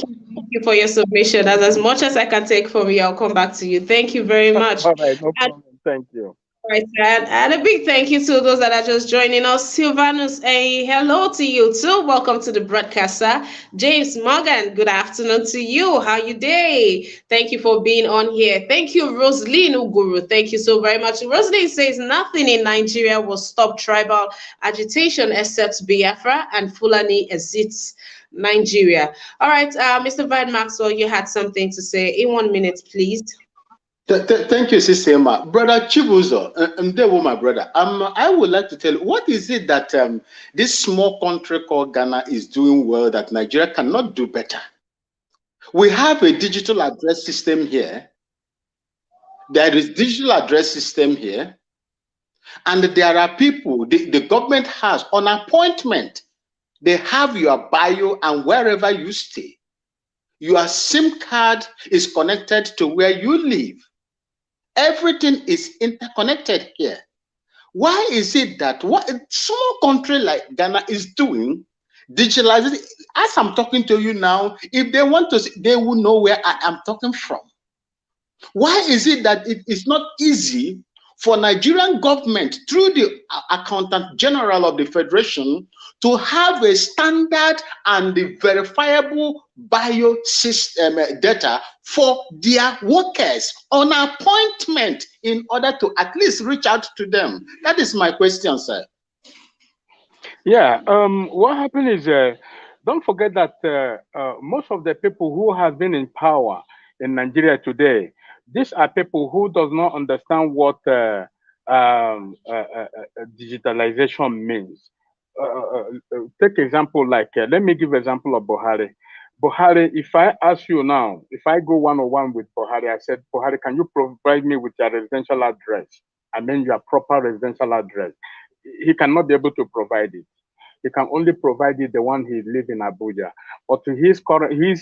you for your submission. As much as I can take from you, I'll come back to you. Thank you very much. All right, no problem. Thank you. Right, and a big thank you to those that are just joining us. Silvanus, a hello to you too. Welcome to the broadcaster. James Morgan, good afternoon to you. How you day? Thank you for being on here. Thank you, Rosaline Uguru. Thank you so very much. Rosaline says nothing in Nigeria will stop tribal agitation except Biafra and Fulani exits Nigeria. All right, Mr. Van Maxwell, you had something to say in 1 minute, please. Thank you, Sister Emma. Brother Chibuzo, I'm there with my brother. I would like to tell you, what is it that this small country called Ghana is doing well that Nigeria cannot do better? We have a digital address system here. There is digital address system here. And there are people, the government has on appointment They have your bio, and wherever you stay, your SIM card is connected to where you live. Everything is interconnected here. Why is it that what a small country like Ghana is doing, digitalizing? As I'm talking to you now, if they want to, they will know where I am talking from. Why is it that it is not easy for Nigerian government through the Accountant General of the Federation to have a standard and the verifiable biosystem data for their workers on appointment in order to at least reach out to them? That is my question, sir. Yeah, what happened is, don't forget that most of the people who have been in power in Nigeria today, these are people who does not understand what digitalization means. Take example like, let me give example of Buhari. Buhari, if I ask you now, if I go one-on-one with Buhari, I said, Buhari, can you provide me with your residential address? I mean your proper residential address. He cannot be able to provide it. He can only provide it the one he live in Abuja. But his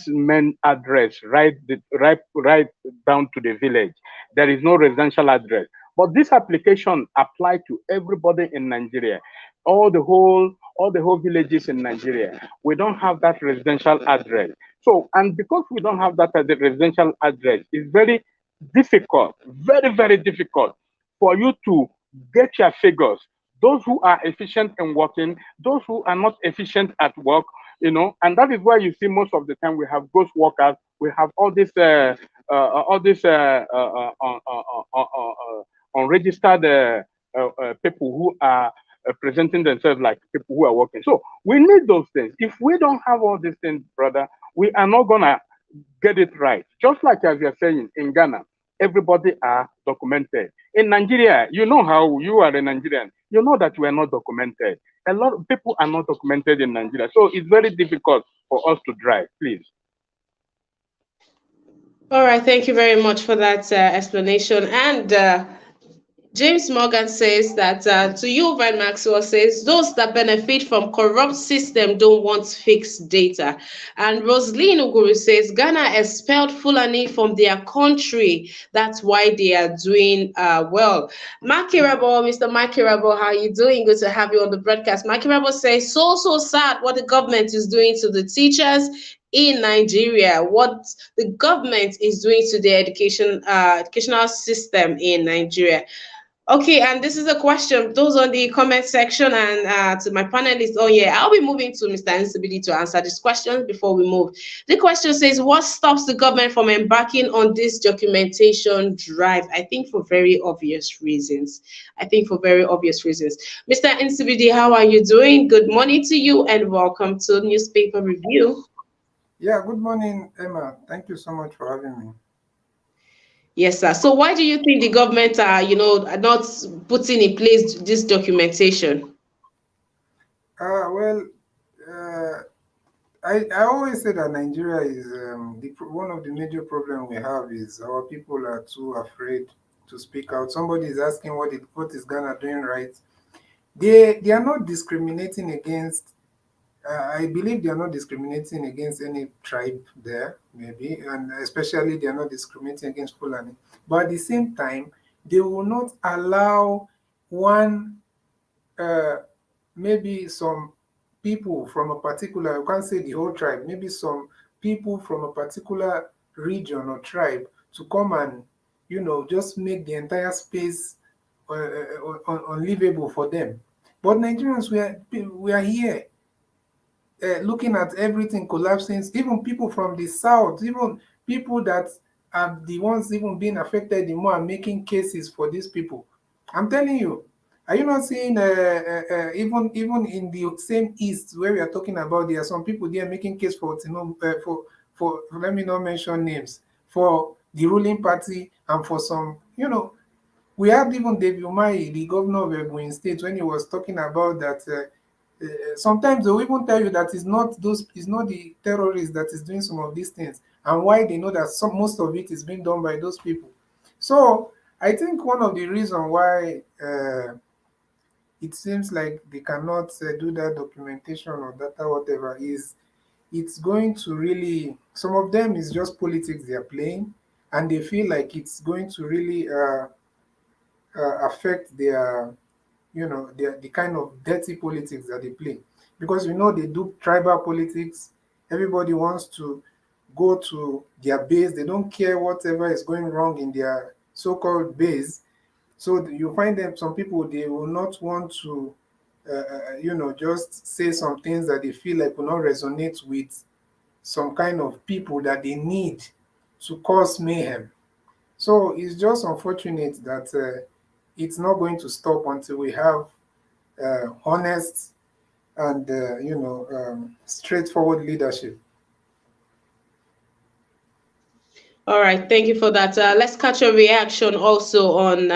main address, right down to the village, there is no residential address. But this application apply to everybody in Nigeria, all the whole villages in Nigeria. We don't have that residential address. So, and because we don't have that as a residential address, it's very difficult, very, very difficult for you to get your figures. Those who are efficient in working, those who are not efficient at work, you know, and that is why you see most of the time we have ghost workers, we have all this unregistered people who are presenting themselves like people who are working. So we need those things. If we don't have all these things, brother, we are not gonna get it right. Just like as you're saying in Ghana, everybody are documented. In Nigeria, you know how you are a Nigerian, you know that we are not documented. A lot of people are not documented in Nigeria. So it's very difficult for us to drive, please. All right, thank you very much for that explanation. And James Morgan says that to you, Van Maxwell says, those that benefit from corrupt system don't want fixed data. And Rosaline Uguru says, Ghana expelled Fulani from their country. That's why they are doing well. Makirabo, Mr. Makirabo, how are you doing? Good to have you on the broadcast. Makirabo says, so sad what the government is doing to the teachers in Nigeria, what the government is doing to the educational system in Nigeria. Okay, and this is a question. Those on the comment section and to my panelists. Oh yeah, I'll be moving to Mr. Nsibidi to answer this question before we move. The question says, what stops the government from embarking on this documentation drive? I think for very obvious reasons. Mr. Nsibidi, how are you doing? Good morning to you and welcome to Newspaper Review. Yeah, good morning, Emma. Thank you so much for having me. Yes, sir. So why do you think the government are not putting in place this documentation? Well, I always say that Nigeria is one of the major problems we have is our people are too afraid to speak out. Somebody is asking what is Ghana doing right. They are not discriminating against. I believe they are not discriminating against any tribe there, maybe, and especially they are not discriminating against Fulani. But at the same time, they will not allow maybe some people from a particular, I can't say the whole tribe, maybe some people from a particular region or tribe to come and, just make the entire space unlivable for them. But Nigerians, we are here. Looking at everything collapsing, even people from the south, even people that are the ones even being affected the more, are making cases for these people. I'm telling you, are you not seeing even in the same east where we are talking about, there are some people there making case for let me not mention names, for the ruling party and for some, we have even David Umahi, the governor of Ebonyi State, when he was talking about that. Sometimes they'll even tell you that it's not the terrorists that is doing some of these things, and why they know that most of it is being done by those people. So I think one of the reasons why it seems like they cannot do that documentation or data, whatever is. It's going to really, some of them is just politics they are playing, and they feel like it's going to really affect their, the kind of dirty politics that they play. Because they do tribal politics. Everybody wants to go to their base. They don't care whatever is going wrong in their so-called base. So you find them, some people, they will not want to, just say some things that they feel like will not resonate with some kind of people that they need to cause mayhem. So it's just unfortunate that it's not going to stop until we have honest and straightforward leadership. All right, thank you for that. Let's catch a reaction also on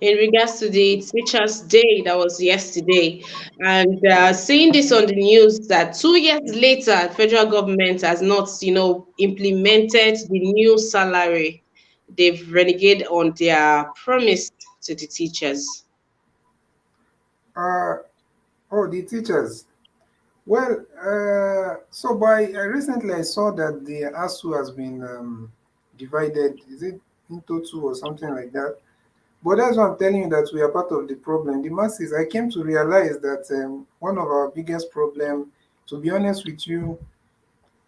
in regards to the Teachers' Day that was yesterday, and seeing this on the news that 2 years later, federal government has not, implemented the new salary. They've reneged on their promise to the teachers. Uh, oh, the teachers. Well, so by recently I saw that the Asuu has been divided. Is it into two or something like that? But that's what I'm telling you, that we are part of the problem. The masses. I came to realize that one of our biggest problem, to be honest with you,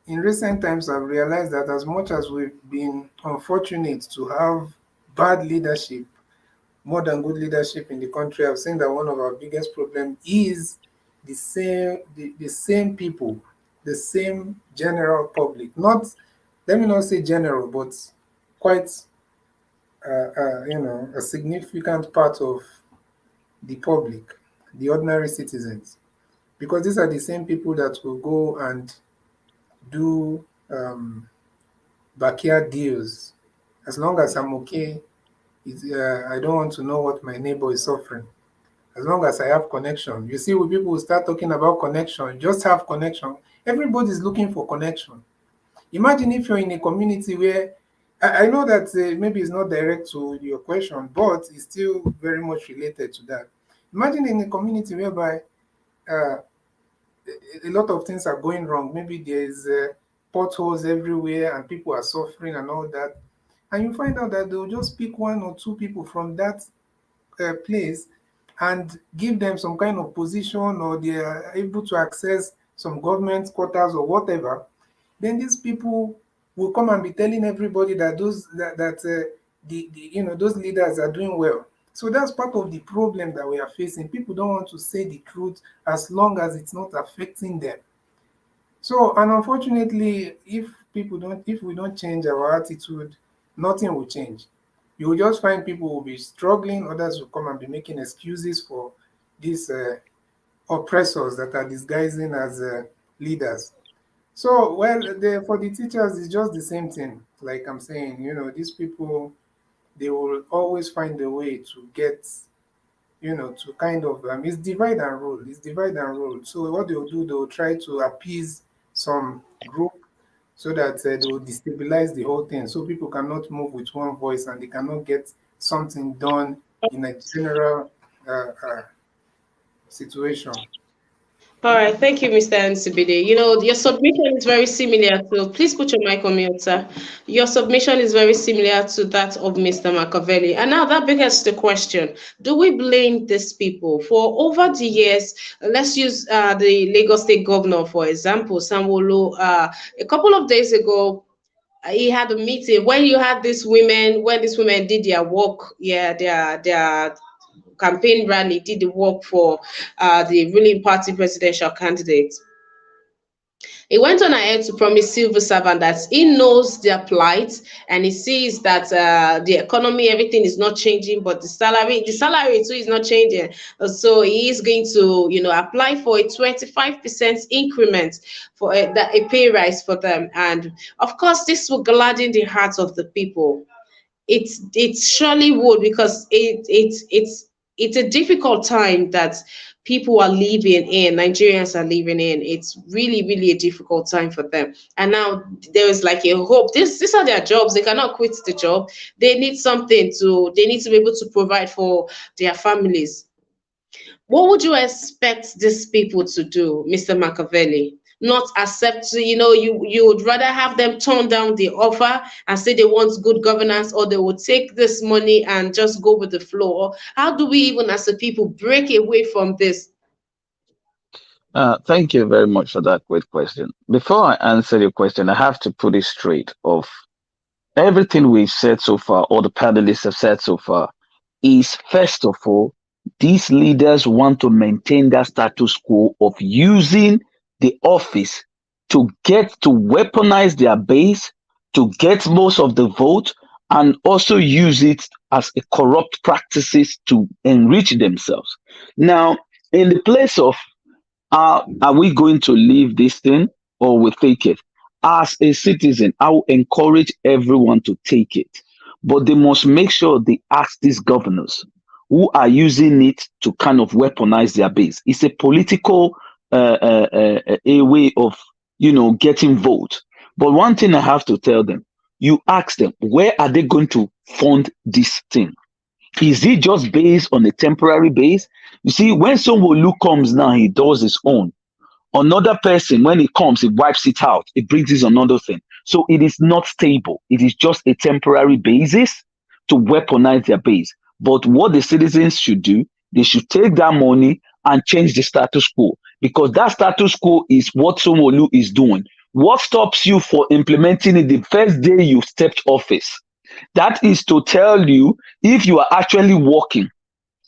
in recent times I've realized that as much as we've been unfortunate to have bad leadership, more than good leadership in the country, I've seen that one of our biggest problem is the same people, the same general public. Not, let me not say general, but quite a significant part of the public, the ordinary citizens, because these are the same people that will go and do backyard deals. As long as I'm okay, I don't want to know what my neighbor is suffering. As long as I have connection. You see, when people start talking about connection, just have connection. Everybody's looking for connection. Imagine if you're in a community where, I know that maybe it's not direct to your question, but it's still very much related to that. Imagine in a community whereby uh, a lot of things are going wrong. Maybe there's potholes everywhere and people are suffering and all that. And you find out that they'll just pick one or two people from that place and give them some kind of position, or they are able to access some government quarters or whatever. Then these people will come and be telling everybody that those leaders are doing well. So that's part of the problem that we are facing. People don't want to say the truth as long as it's not affecting them. So, and unfortunately, if we don't change our attitude, nothing will change. You will just find people will be struggling, others will come and be making excuses for these oppressors that are disguising as leaders. So, well, for the teachers, it's just the same thing. Like I'm saying, these people, they will always find a way to get, to kind of, it's divide and rule. It's divide and rule. So what they'll do, they'll try to appease some group so that they will destabilize the whole thing. So people cannot move with one voice and they cannot get something done in a general situation. All right, thank you, Mr. Nsibide. Your submission is very similar to, please put your mic on mute, sir. Your submission is very similar to that of Mr. Machiavelli. And now that begs the question, do we blame these people? For over the years, let's use the Lagos State Governor, for example, Sanwo-Olu. A couple of days ago, he had a meeting when you had these women, when these women did their work, yeah, their campaign rally, did the work for the ruling party presidential candidate. He went on ahead to promise civil servant that he knows their plight and he sees that the economy, everything is not changing, but the salary too is not changing. So he is going to, apply for a 25% increment for a pay rise for them. And of course, this will gladden the hearts of the people. It surely would, because it's a difficult time that people are living in, Nigerians are living in. It's really, really a difficult time for them. And now there is like a hope. These are their jobs. They cannot quit the job. They need something they need to be able to provide for their families. What would you expect these people to do, Mr. Machiavelli? Not accept, you would rather have them turn down the offer and say they want good governance, or they would take this money and just go with the flow? How do we, even as a people, break away from this? Thank you very much for that great question. Before I answer your question, I have to put it straight of everything we've said so far, or the panelists have said so far, is first of all, these leaders want to maintain that status quo of using the office to get to weaponize their base, to get most of the vote, and also use it as a corrupt practices to enrich themselves. Now, in the place of are we going to leave this thing or we take it? As a citizen, I will encourage everyone to take it, but they must make sure they ask these governors who are using it to kind of weaponize their base. It's a political a way of getting vote. But one thing I have to tell them: you ask them, where are they going to fund this thing? Is it just based on a temporary base? You see, when someone comes now, he does his own. Another person, when it comes, it wipes it out. It brings this another thing. So it is not stable. It is just a temporary basis to weaponize their base. But what the citizens should do, they should take that money and change the status quo, because that status quo is what Somolu is doing. What stops you for implementing it the first day you stepped office? That is to tell you if you are actually working.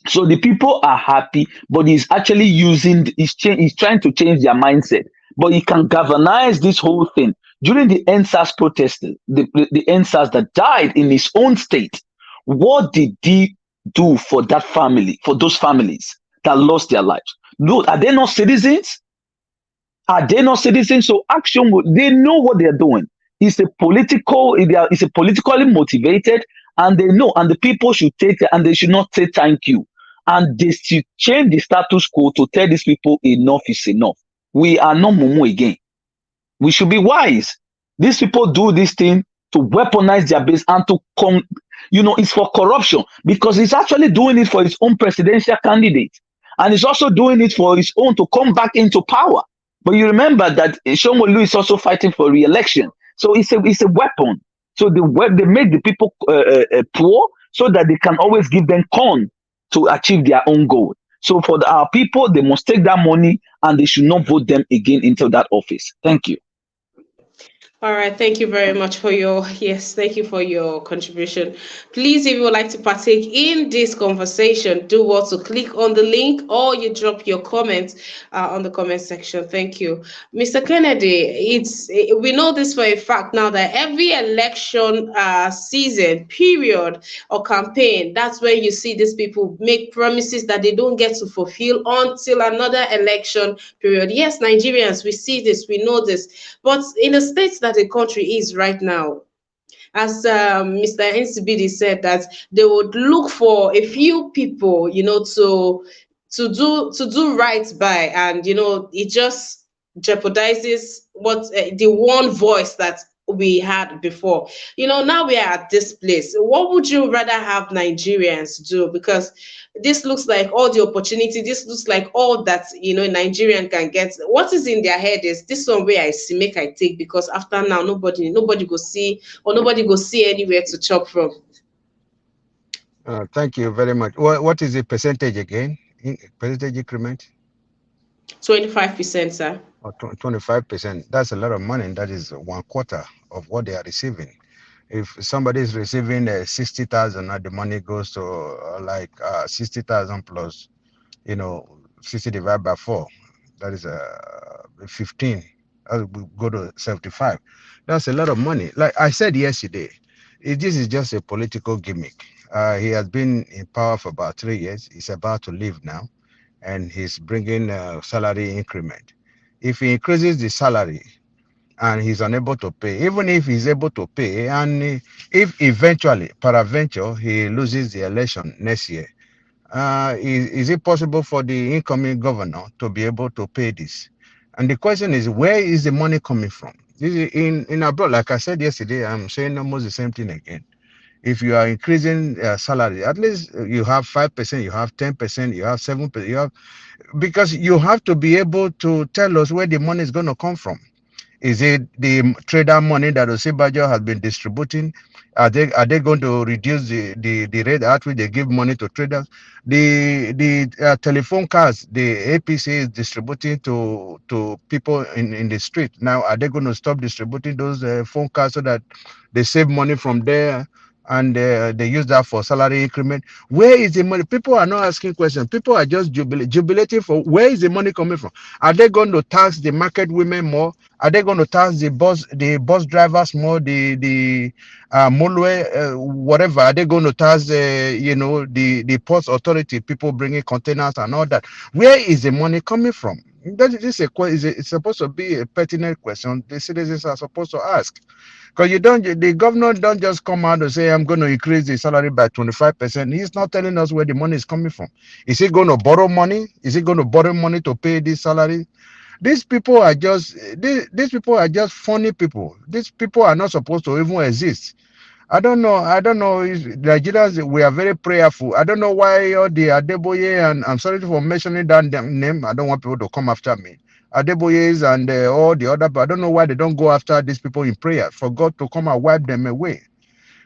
So the people are happy, but he's actually he's trying to change their mindset. But he can galvanize this whole thing. During the NSAS protest, the NSAS that died in his own state, what did he do for that family, for those families that lost their lives? No, are they not citizens? Are they not citizens? So action, they know what they're doing. It's a politically motivated, and they know, and the people should take it, and they should not say thank you. And they should change the status quo to tell these people enough is enough. We are not Momo again. We should be wise. These people do this thing to weaponize their base and to it's for corruption, because he's actually doing it for his own presidential candidate. And he's also doing it for his own to come back into power. But you remember that Shomolu is also fighting for re-election. So it's a weapon. So they make the people poor so that they can always give them corn to achieve their own goal. So for our people, they must take that money and they should not vote them again into that office. Thank you. All right, thank you very much for thank you for your contribution. Please, if you would like to partake in this conversation, do what to click on the link, or you drop your comments on the comment section. Thank you. Mr. Kennedy, we know this for a fact now, that every election season, period, or campaign, that's when you see these people make promises that they don't get to fulfill until another election period. Yes, Nigerians, we see this, we know this, but in the states that the country is right now, as Mr. NCBD said, that they would look for a few people, to do right by, and it just jeopardizes what the one voice that we had before. Now we are at this place. What would you rather have Nigerians do? Because this looks like all the opportunity, this looks like all that Nigerian can get. What is in their head is this one way I see, make I take, because after now nobody go see, or nobody go see anywhere to chop from. Thank you very much. What is the percentage again? Percentage increment? 25%, sir. 25%. That's a lot of money. That is 1/4 of what they are receiving. If somebody is receiving 60,000, the money goes to 60,000 plus, 60 divided by 4, that is 15. That will go to 75. That's a lot of money. Like I said yesterday, this is just a political gimmick. He has been in power for about 3 years. He's about to leave now, and he's bringing salary increment. If he increases the salary and he's unable to pay, even if he's able to pay, and if eventually, peradventure, he loses the election next year, is it possible for the incoming governor to be able to pay this? And the question is, where is the money coming from? This is in abroad, like I said yesterday, I'm saying almost the same thing again. If you are increasing salary, at least you have 5%, you have 10%, you have 7%, you have, because you have to be able to tell us where the money is going to come from. Is it the trader money that Osibajo has been distributing? Are they going to reduce the rate at which they give money to traders? The telephone cards the APC is distributing to people in the street now, are they going to stop distributing those phone cards so that they save money from there, and they use that for salary increment? Where is the money? People are not asking questions. People are just jubilating for where is the money coming from. Are they going to tax the market women more? Are they going to tax the bus drivers more? The Molue, whatever? Are they going to tax the ports authority, people bringing containers and all that? Where is the money coming from? It's supposed to be a pertinent question the citizens are supposed to ask. Because the governor don't just come out and say, I'm going to increase the salary by 25%. He's not telling us where the money is coming from. Is he going to borrow money? Is he going to borrow money to pay this salary? These people are just funny people. These people are not supposed to even exist. I don't know. Nigerians, we are very prayerful. I don't know why all the Adeboye, and I'm sorry for mentioning that name. I don't want people to come after me. Adeboyes and all the other, but I don't know why they don't go after these people in prayer for God to come and wipe them away.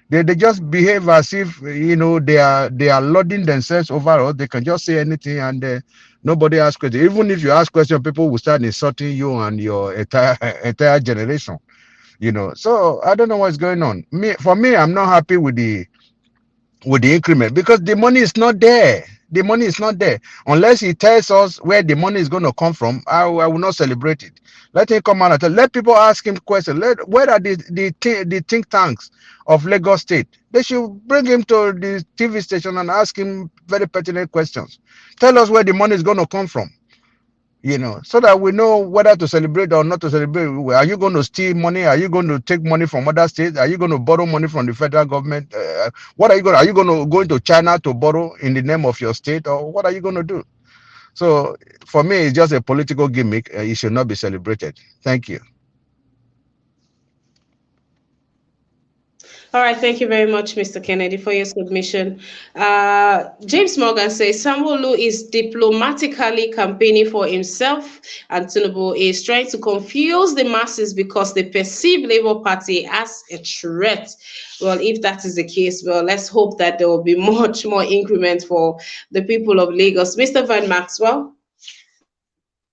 They just behave as if they are lording themselves over us. They can just say anything, and nobody asks questions. Even if you ask questions, people will start insulting you and your entire generation. So I don't know what's going on. For me, I'm not happy with the increment because the money is not there. The money is not there. Unless he tells us where the money is going to come from, I will not celebrate it. Let him come out and tell. Let people ask him questions. Where are the think tanks of Lagos State? They should bring him to the TV station and ask him very pertinent questions. Tell us where the money is going to come from. So that we know whether to celebrate or not to celebrate. Are you going to steal money? Are you going to take money from other states? Are you going to borrow money from the federal government? What are you going to go into China to borrow in the name of your state, or what are you going to do? So for me, it's just a political gimmick. It should not be celebrated. Thank you. All right, thank you very much, Mr. Kennedy, for your submission. James Morgan says Sanwo-Olu is diplomatically campaigning for himself, and Tinubu is trying to confuse the masses because they perceive Labour Party as a threat. Well, if that is the case, well, let's hope that there will be much more increment for the people of Lagos. Mr. Van Maxwell?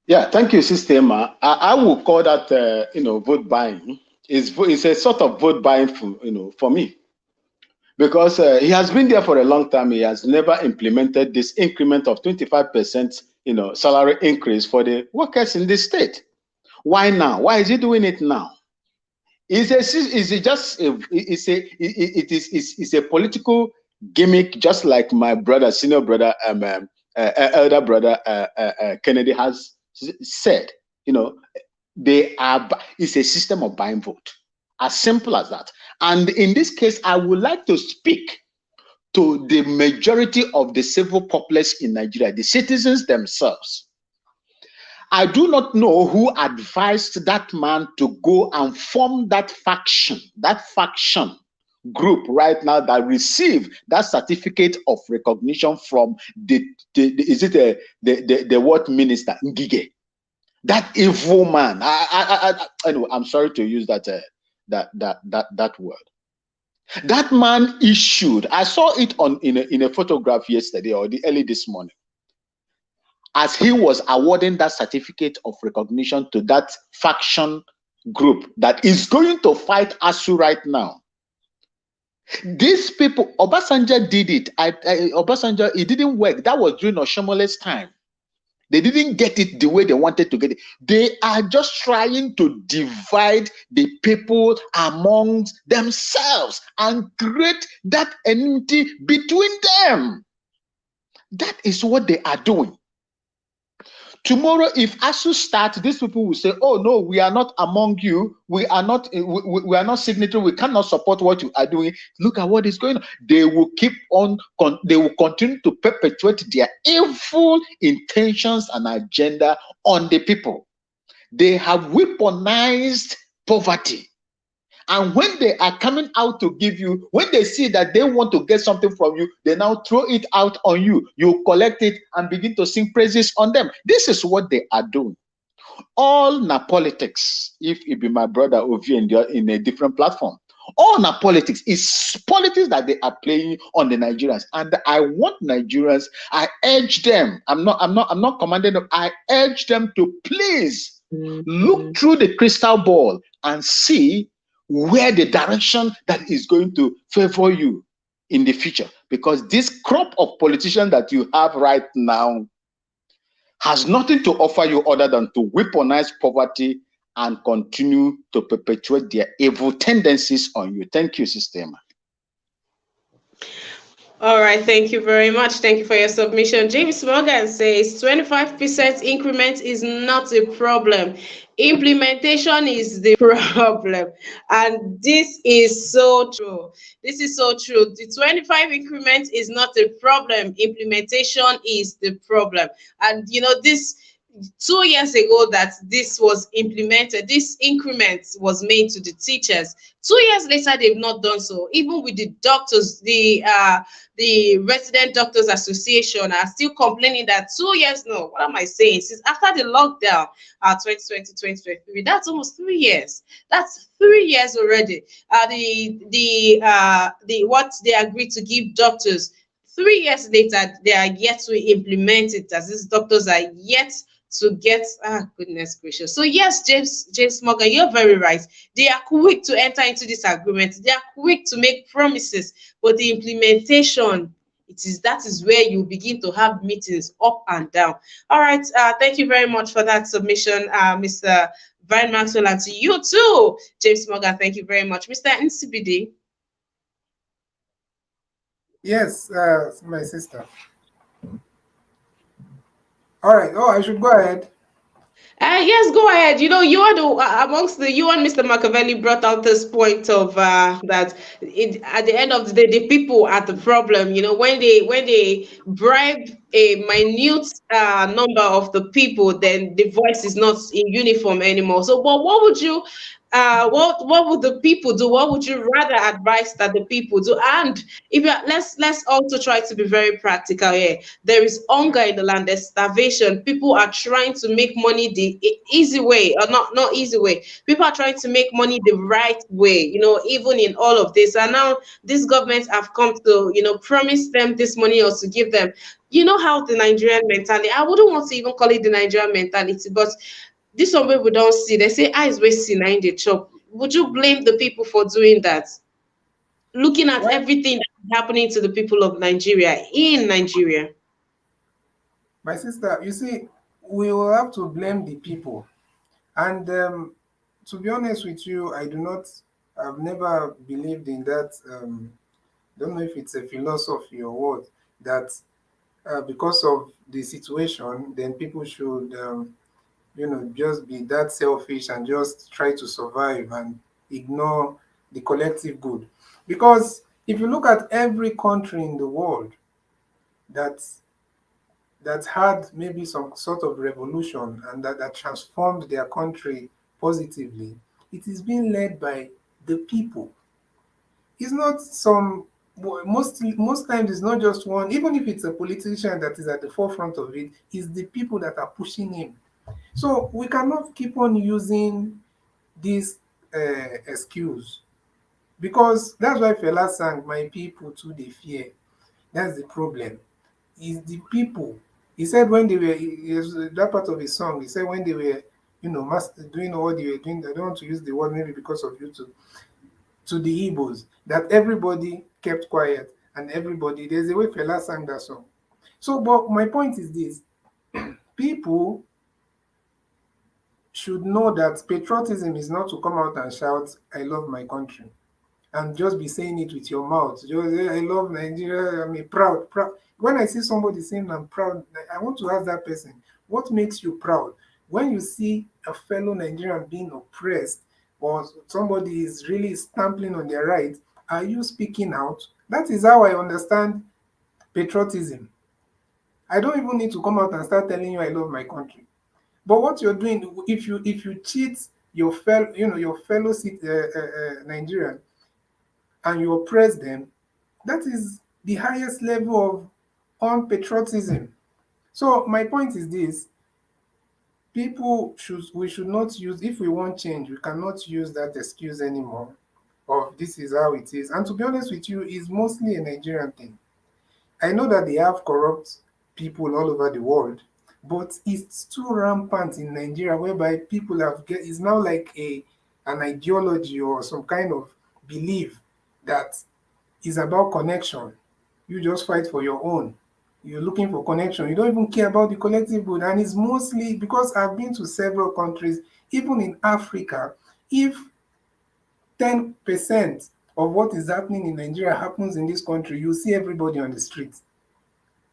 Yeah, thank you, Sister Emma. I will call that, vote buying. It's a sort of vote buying for me, because he has been there for a long time. He has never implemented this increment of 25%, salary increase for the workers in the state. Why now? Why is he doing it now? It's a political gimmick, just like my brother, senior brother, elder brother Kennedy has said. It's a system of buying vote, as simple as that. And in this case, I would like to speak to the majority of the civil populace in Nigeria, the citizens themselves. I do not know who advised that man to go and form that faction group right now that receive that certificate of recognition from the what minister Ngige. That evil man. Anyway, I'm sorry to use that word. That man issued. I saw it in a photograph yesterday or early this morning, as he was awarding that certificate of recognition to that faction group that is going to fight Asuu right now. These people, Obasanjo did it. Obasanjo, it didn't work. That was during Oshomole's time. They didn't get it the way they wanted to get it. They are just trying to divide the people amongst themselves and create that enmity between them. That is what they are doing. Tomorrow, if Asuu starts, these people will say, "Oh no, we are not among you. We are not signatory. We cannot support what you are doing." Look at what is going on. They will keep on. They will continue to perpetuate their evil intentions and agenda on the people. They have weaponized poverty And when they are coming out to give you, when they see that they want to get something from you, they now throw it out on you. You collect it and begin to sing praises on them. This is what they are doing. All na politics. If it be my brother Ovi in a different platform, all na politics. Is politics that they are playing on the Nigerians. And I want Nigerians, I urge them, I'm not commanding them, I urge them to please look through the crystal ball and see where the direction that is going to favor you in the future. Because this crop of politicians that you have right now has nothing to offer you other than to weaponize poverty and continue to perpetuate their evil tendencies on you. Thank you, Sister Emma. All right, thank you very much. Thank you for your submission. James Morgan says 25% increment is not a problem. Implementation is the problem. And this is so true. This is so true. The 25 increment is not a problem. Implementation is the problem. And this 2 years ago that this was implemented, this increment was made to the teachers. 2 years later, they've not done so. Even with the doctors, the Resident Doctors Association are still complaining that 2 years, no, what am I saying? Since after the lockdown, 2020, 2023, that's almost 3 years. That's 3 years already. The what they agreed to give doctors, 3 years later, they are yet to implement it, as these doctors are yet to get, goodness gracious. So yes, James Morgan, you're very right. They are quick to enter into this agreement. They are quick to make promises, but the implementation, that is where you begin to have meetings up and down. All right, thank you very much for that submission, Mr. Brian Maxwell, and to you too, James Morgan. Thank you very much, Mr. NCBD. Yes, my sister. All right. Oh, I should go ahead. Yes, go ahead. You are you and Mr. Machiavelli brought out this point of that at the end of the day, the people are the problem. When they bribe a minute number of the people, then the voice is not in uniform anymore. So, but what would you? What would the people do? What would you rather advise that the people do? And let's also try to be very practical here. There is hunger in the land. There's starvation. People are trying to make money the easy way, or not easy way. People are trying to make money the right way. Even in all of this, and now these governments have come to promise them this money or to give them. You know how the Nigerian mentality. I wouldn't want to even call it the Nigerian mentality, but this one way we don't see. They say eyes we see now in the chop. Would you blame the people for doing that? Looking at everything that's happening to the people of Nigeria in Nigeria. My sister, you see, we will have to blame the people. And to be honest with you, I've never believed in that. Don't know if it's a philosophy or what, that because of the situation, then people should just be that selfish and just try to survive and ignore the collective good. Because if you look at every country in the world that had maybe some sort of revolution and that transformed their country positively, it is being led by the people. It's not most times it's not just one, even if it's a politician that is at the forefront of it, it's the people that are pushing him. So we cannot keep on using this excuse, because that's why Fela sang, "My people too they fear." That's the problem. Is the people. He said when they were, that part of his song, he said when they were, doing what they were doing, I don't want to use the word maybe because of YouTube, to the Igbos, that everybody kept quiet and everybody, there's a way Fela sang that song. So, but my point is this: people should know that patriotism is not to come out and shout, "I love my country," and just be saying it with your mouth. Just say, "I love Nigeria, I'm proud." When I see somebody saying I'm proud, I want to ask that person, what makes you proud? When you see a fellow Nigerian being oppressed, or somebody is really stamping on their right, are you speaking out? That is how I understand patriotism. I don't even need to come out and start telling you I love my country. But what you're doing, if you cheat your fellow, your fellow Nigerian, and you oppress them, that is the highest level of unpatriotism. So my point is this: we should not use, if we want change, we cannot use that excuse anymore of this is how it is. And to be honest with you, it's mostly a Nigerian thing. I know that they have corrupt people all over the world, but it's too rampant in Nigeria, whereby people it's now like an ideology or some kind of belief that is about connection. You just fight for your own. You're looking for connection. You don't even care about the collective good. And it's mostly because I've been to several countries, even in Africa. If 10% of what is happening in Nigeria happens in this country, you see everybody on the street.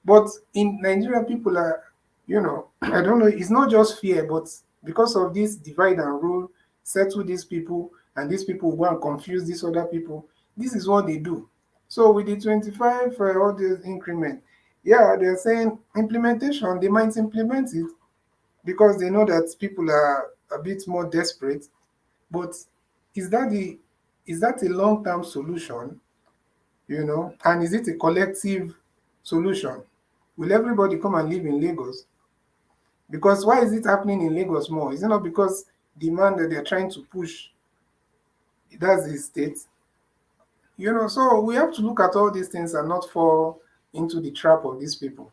But in Nigeria, people are, I don't know, it's not just fear, but because of this divide and rule, settle these people, and these people go and confuse these other people. This is what they do. So with the 25 for all this increment, yeah, they're saying implementation, they might implement it because they know that people are a bit more desperate. But is that the is that a long-term solution? And is it a collective solution? Will everybody come and live in Lagos? Because why is it happening in Lagos more? Is it not because demand that they're trying to push, that's the state? So we have to look at all these things and not fall into the trap of these people.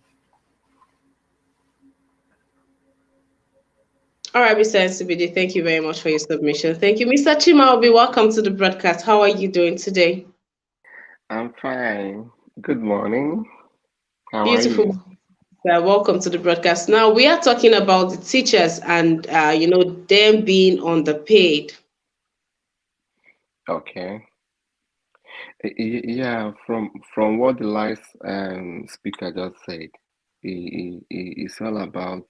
All right, Mr. NCBD, thank you very much for your submission. Thank you. Mr. Chimaobi, welcome to the broadcast. How are you doing today? I'm fine. Good morning. How are Beautiful. you? Welcome to the broadcast. Now, we are talking about the teachers and, them being underpaid. Okay. Yeah, from what the last speaker just said, it's all about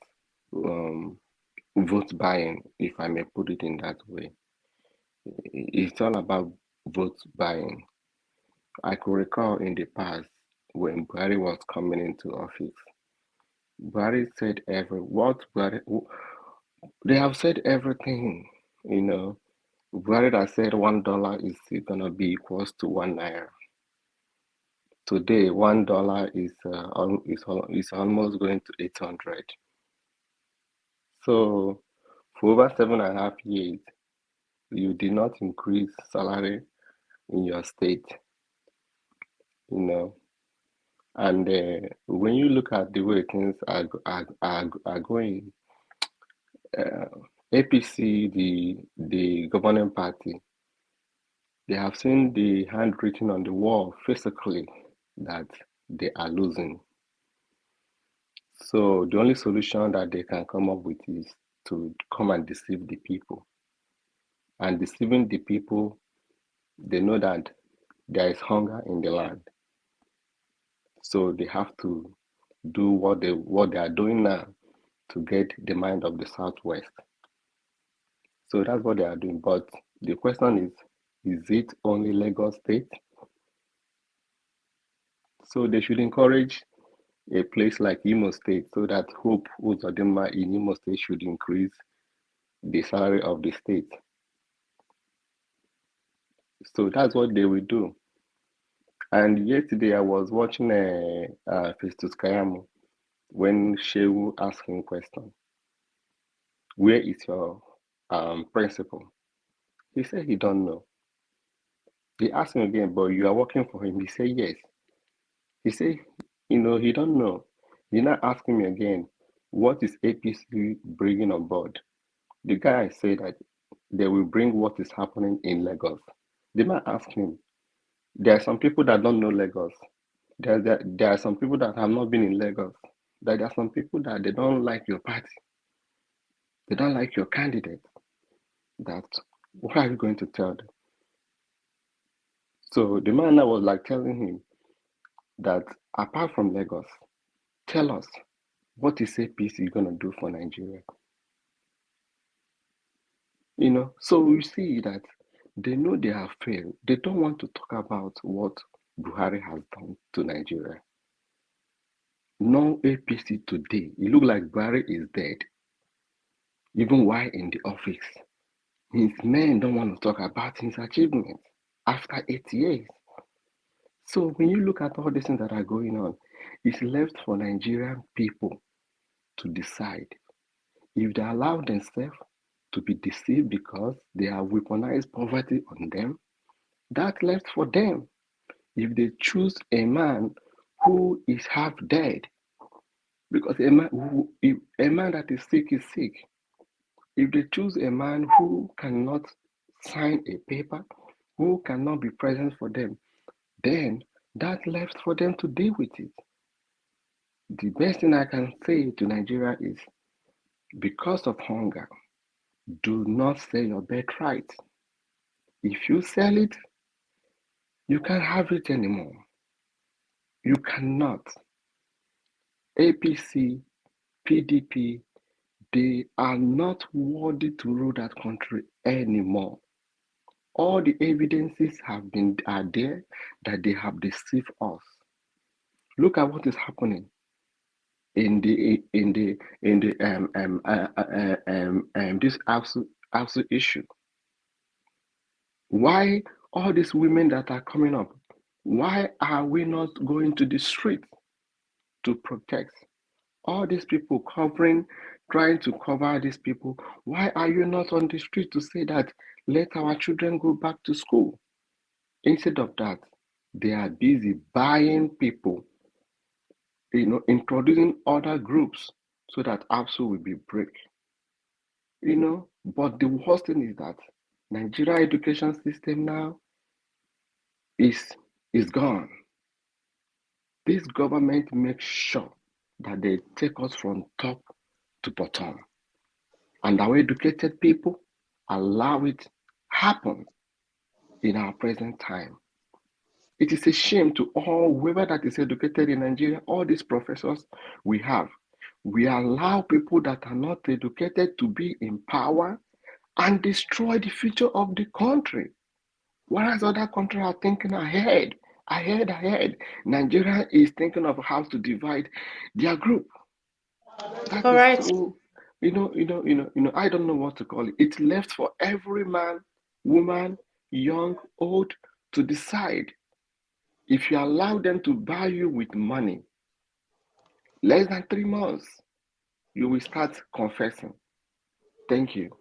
vote buying, if I may put it in that way. It's all about vote buying. I could recall in the past when Buhari was coming into office, Buhari said they have said everything, you know. Buhari that said $1 is gonna be equals to 1 naira. Today, $1 is almost going to 800. So for over 7.5 years, you did not increase salary in your state, you know. And when you look at the way things are going, APC, the governing party, they have seen the handwritten on the wall physically that they are losing. So the only solution that they can come up with is to come and deceive the people. And deceiving the people, they know that there is hunger in the land. So they have to do what they are doing now to get the mind of the Southwest. So that's what they are doing. But the question is it only Lagos State? So they should encourage a place like Imo State so that Hope Uzodinma in Imo State should increase the salary of the state. So that's what they will do. And yesterday I was watching Festus Kayamo when Shehu asked him question, where is your principal? He said he don't know. He asked him again, but you are working for him. He said yes. He said, he don't know. He now asking me again, what is APC bringing on board? The guy said that they will bring what is happening in Lagos. The man asked him, there are some people that don't know Lagos. There are some people that have not been in Lagos. There are some people that they don't like your party. They don't like your candidate. That what are you going to tell them? So the man was like telling him that apart from Lagos, tell us what is APC going to do for Nigeria? So we see that they know they have failed. They don't want to talk about what Buhari has done to Nigeria. No APC today. It looks like Buhari is dead, even while in the office. His men don't want to talk about his achievements after 8 years. So when you look at all these things that are going on, it's left for Nigerian people to decide if they allow themselves to be deceived because they have weaponized poverty on them. That's left for them. If they choose a man who is half dead, because a man that is sick is sick. If they choose a man who cannot sign a paper, who cannot be present for them, then that's left for them to deal with it. The best thing I can say to Nigeria is because of hunger, do not sell your birthright. If you sell it, you can't have it anymore. You cannot. APC, PDP, they are not worthy to rule that country anymore. All the evidences are there that they have deceived us. Look at what is happening in this Asuu issue. Why all these women that are coming up? Why are we not going to the street to protect? All these people trying to cover these people. Why are you not on the street to say that let our children go back to school? Instead of that, they are busy buying people, introducing other groups so that Asuu will be break. But the worst thing is that Nigeria education system now is gone. This government makes sure that they take us from top to bottom. And our educated people allow it happen in our present time. It is a shame to whoever that is educated in Nigeria, all these professors we have. We allow people that are not educated to be in power and destroy the future of the country. Whereas other countries are thinking ahead. Nigeria is thinking of how to divide their group. That All is right. so, I don't know what to call it. It's left for every man, woman, young, old to decide. If you allow them to buy you with money, less than 3 months, you will start confessing. Thank you.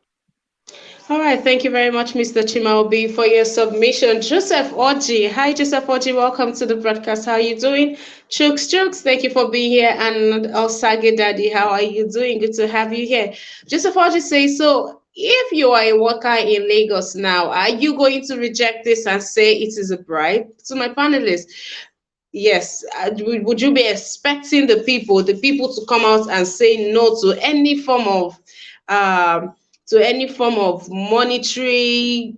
All right, thank you very much, Mr. Chimaobi, for your submission. Joseph Oji. Hi, Joseph Oji. Welcome to the broadcast. How are you doing? Chooks, thank you for being here. And Osage Daddy, how are you doing? Good to have you here. Joseph Oji says, so if you are a worker in Lagos now, are you going to reject this and say it is a bribe? To my panelists, yes. Would you be expecting the people to come out and say no to any form of monetary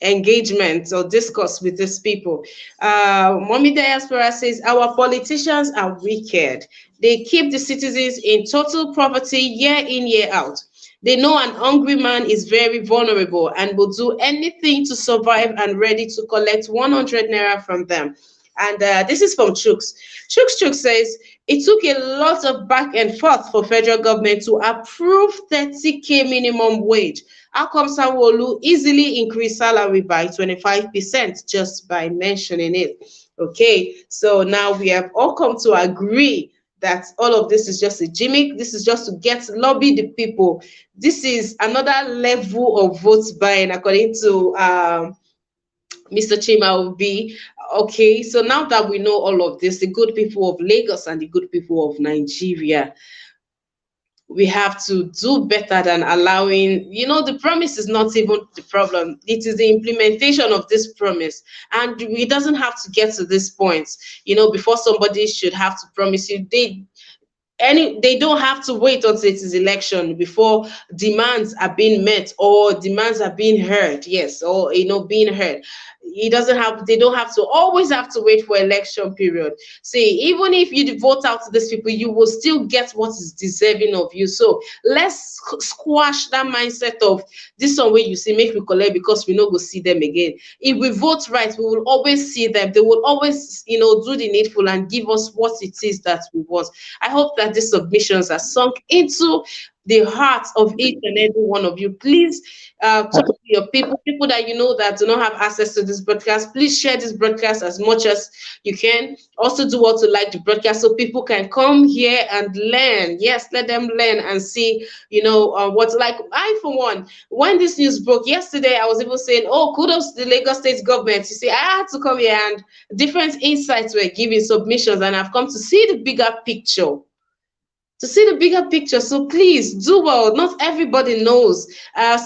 engagement or discourse with these people? Mommy Diaspora says our politicians are wicked. They keep the citizens in total poverty year in, year out. They know an hungry man is very vulnerable and will do anything to survive and ready to collect 100 naira from them. And this is from Chooks. Chooks says it took a lot of back and forth for federal government to approve 30K minimum wage. How come Sanwo-Olu easily increased salary by 25% just by mentioning it? Okay, so now we have all come to agree that all of this is just a gimmick. This is just to lobby the people. This is another level of vote buying, according to Mr. Chima will be. Okay, so now that we know all of this, the good people of Lagos and the good people of Nigeria, we have to do better than allowing, the promise is not even the problem. It is the implementation of this promise. And it doesn't have to get to this point, before somebody should have to promise you. They don't have to wait until it is election before demands are being met or demands are being heard. Yes, or being heard. They don't have to always have to wait for election period. See, even if you vote out these people, you will still get what is deserving of you. So let's squash that mindset of this one way you see make we collect because we no go see them again. If we vote right, we will always see them. They will always do the needful and give us what it is that we want. I hope that these submissions are sunk into the heart of each and every one of you. Please talk to your people that you know that do not have access to this broadcast. Please share this broadcast as much as you can. Also do what to like the broadcast so people can come here and learn. Yes, let them learn and see, what's like. I, for one, when this news broke yesterday, I was even saying, oh, kudos to the Lagos state government. You see, I had to come here and different insights were giving submissions, and I've come to see the bigger picture. So please do well. Not everybody knows.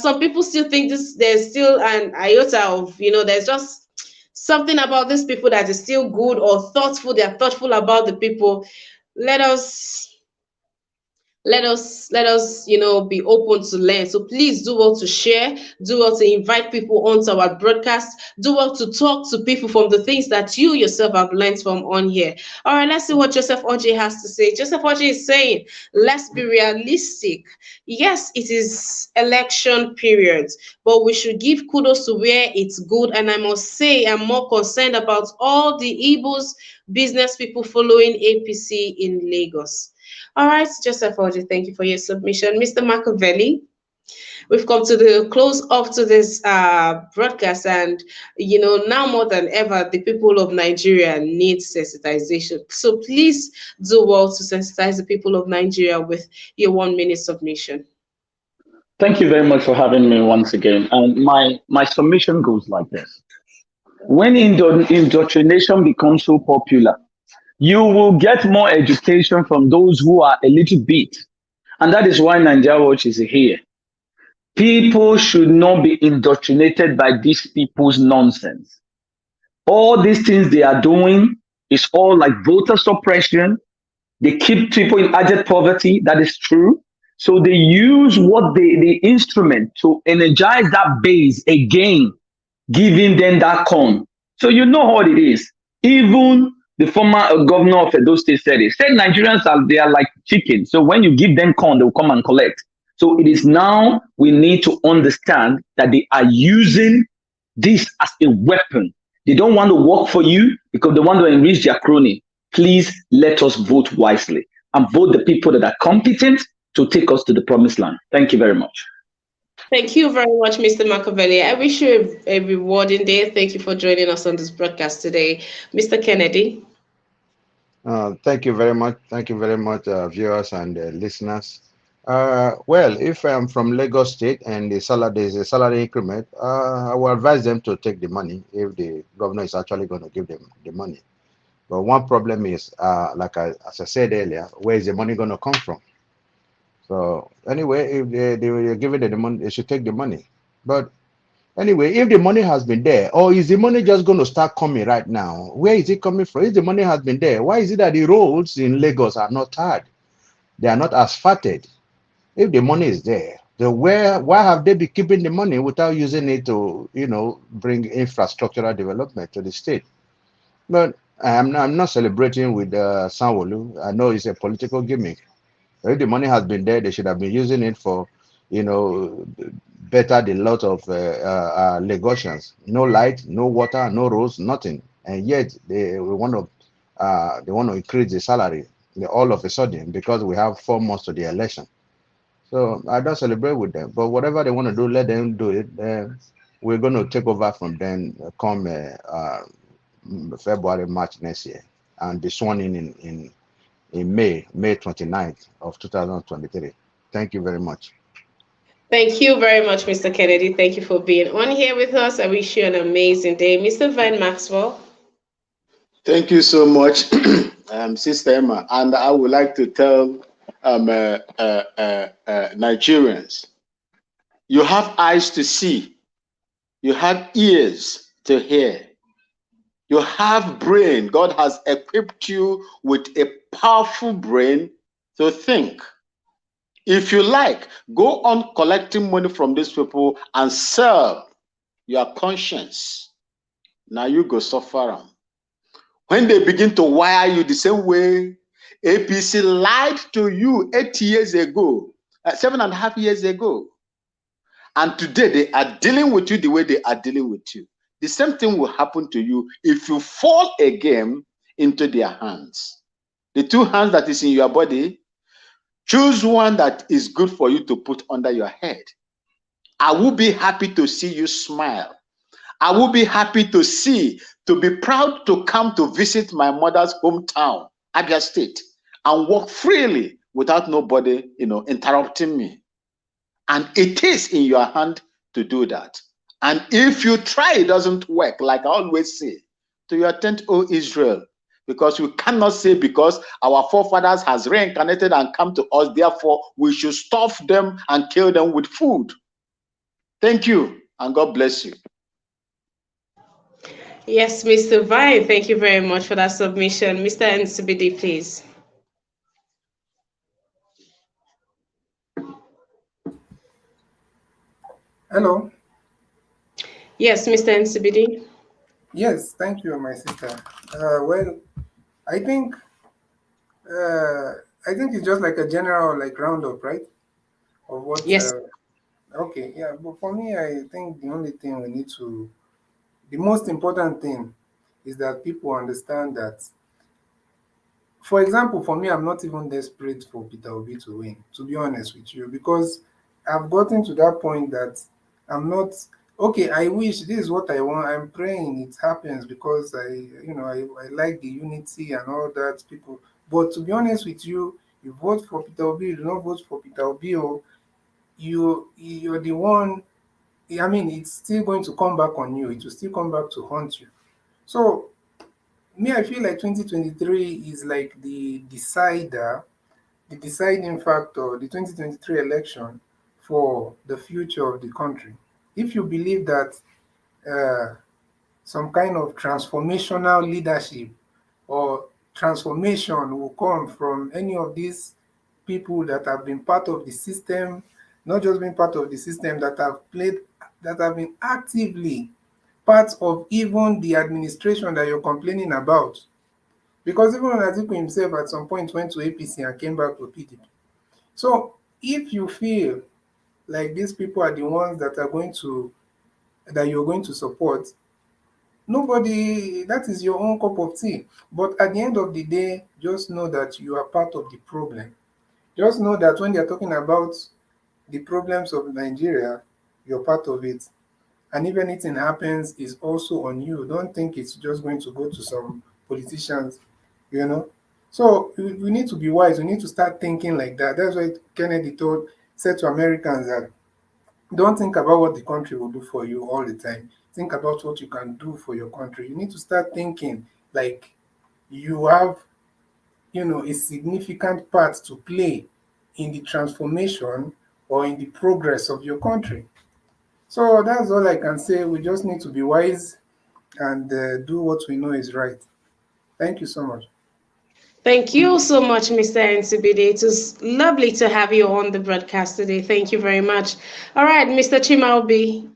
Some people still think there's still an iota of, there's just something about these people that is still good or thoughtful. They're thoughtful about the people. Let us be open to learn. So please do well to share, do well to invite people onto our broadcast, do well to talk to people from the things that you yourself have learned from on here. All right, let's see what Joseph Oji has to say. Joseph Oji is saying, let's be realistic. Yes, it is election period, but we should give kudos to where it's good. And I must say, I'm more concerned about all the Igbos business people following APC in Lagos. All right, Joseph Oji, thank you for your submission. Mr. Machiavelli, we've come to the close of to this broadcast, and now more than ever, the people of Nigeria need sensitization. So please do well to sensitize the people of Nigeria with your 1 minute submission. Thank you very much for having me once again. And my submission goes like this. When indoctrination becomes so popular, you will get more education from those who are a little bit. And that is why Nigeria Watch is here. People should not be indoctrinated by these people's nonsense. All these things they are doing is all like voter suppression. They keep people in abject poverty. That is true. So they use the instrument to energize that base again, giving them that corn. So you know what it is. Even the former governor of Edo State said it. Said Nigerians they are like chickens. So when you give them corn, they'll come and collect. So it is now we need to understand that they are using this as a weapon. They don't want to work for you because they want to enrich their crony. Please let us vote wisely and vote the people that are competent to take us to the promised land. Thank you very much. Thank you very much, Mr. Machiavelli. I wish you a rewarding day. Thank you for joining us on this broadcast today. Mr. Kennedy. Thank you very much. Thank you very much, viewers and listeners. Well, if I'm from Lagos State and there's a salary increment, I will advise them to take the money if the governor is actually going to give them the money. But one problem is, as I said earlier, where is the money going to come from? So anyway, if they were giving the money, they should take the money. But anyway, if the money has been there, or is the money just going to start coming right now? Where is it coming from? If the money has been there, why is it that the roads in Lagos are not tarred? They are not asphalted. If the money is there, then why have they been keeping the money without using it to, bring infrastructural development to the state? But I'm not celebrating with Sanwo-Olu. I know it's a political gimmick. If the money has been there, they should have been using it for, better the lot of Lagosians. No light, no water, no roads, nothing. And yet they want to increase the salary all of a sudden because we have 4 months to the election. So I don't celebrate with them. But whatever they want to do, let them do it. We're going to take over from them come February, March next year, and be sworn in May 29th of 2023. Thank you very much. Thank you very much, Mr. Kennedy. Thank you for being on here with us. I wish you an amazing day. Mr. Van Maxwell. Thank you so much, Sister Emma. And I would like to tell Nigerians, you have eyes to see, you have ears to hear, you have brain. God has equipped you with a powerful brain to think. If you like, go on collecting money from these people and serve your conscience. Now you go suffer them. When they begin to wire you the same way APC lied to you 8 years ago, 7.5 years ago, and today they are dealing with you the way they are dealing with you. The same thing will happen to you if you fall again into their hands. The 2 hands that is in your body, Choose one that is good for you to put under your head. I will be happy to see you smile. I will be happy to be proud to come to visit my mother's hometown, Abia State, and walk freely without nobody, interrupting me. And it is in your hand to do that. And if you try, it doesn't work, like I always say, to your tent, O Israel, because we cannot say because our forefathers has reincarnated and come to us, therefore we should stuff them and kill them with food. Thank you, and God bless you. Yes, Mr. Vine, thank you very much for that submission. Mr. NCBD, please. Hello. Yes, Mr. NCBD. Yes, thank you, my sister. Well, I think I think it's just like a general like roundup, right? Of what. Yes. Okay, yeah. But for me, I think the only thing we need to, the most important thing, is that people understand that. For example, for me, I'm not even desperate for Peter Obi to win, to be honest with you, because I've gotten to that point that I'm not okay. I wish this is what I want. I'm praying it happens because I like the unity and all that people. But to be honest with you, you vote for Peter Obi, you do not vote for Peter Obi, or you're the one. I mean, it's still going to come back on you. It will still come back to haunt you. So me, I feel like 2023 is like the decider, the deciding factor, the 2023 election for the future of the country. If you believe that uh, some kind of transformational leadership or transformation will come from any of these people that have been part of the system, not just been part of the system, that have been actively part of even the administration that you're complaining about. Because even Atiku himself at some point went to APC and came back to PDP. So if you feel like these people are the ones that you're going to support, nobody, that is your own cup of tea. But at the end of the day, just know that you are part of the problem. Just know that when they're talking about the problems of Nigeria, you're part of it. And if anything happens, it's also on you. Don't think it's just going to go to some politicians, you know. So we need to be wise. We need to start thinking like that. That's why Kennedy said to Americans that don't think about what the country will do for you all the time. Think about what you can do for your country. You need to start thinking like you have, a significant part to play in the transformation or in the progress of your country. So that's all I can say. We just need to be wise and do what we know is right. Thank you so much. Thank you so much, Mr. NCBD. It was lovely to have you on the broadcast today. Thank you very much. All right, Mr. Chimaobi.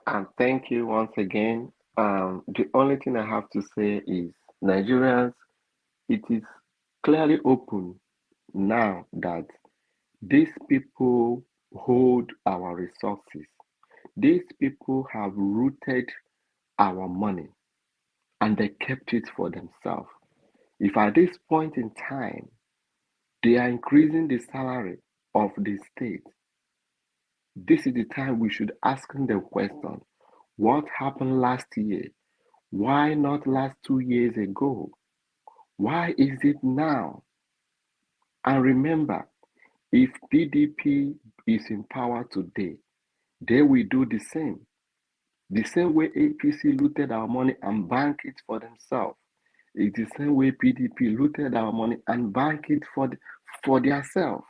And thank you once again. The only thing I have to say is Nigerians, it is clearly open now that these people hold our resources. These people have rooted our money and they kept it for themselves. If at this point in time they are increasing the salary of the state, this is the time we should ask them the question, what happened last year? Why not last 2 years ago? Why is it now? And remember, if PDP is in power today, they will do the same. The same way APC looted our money and banked it for themselves. It's the same way PDP looted our money and banked it for themselves.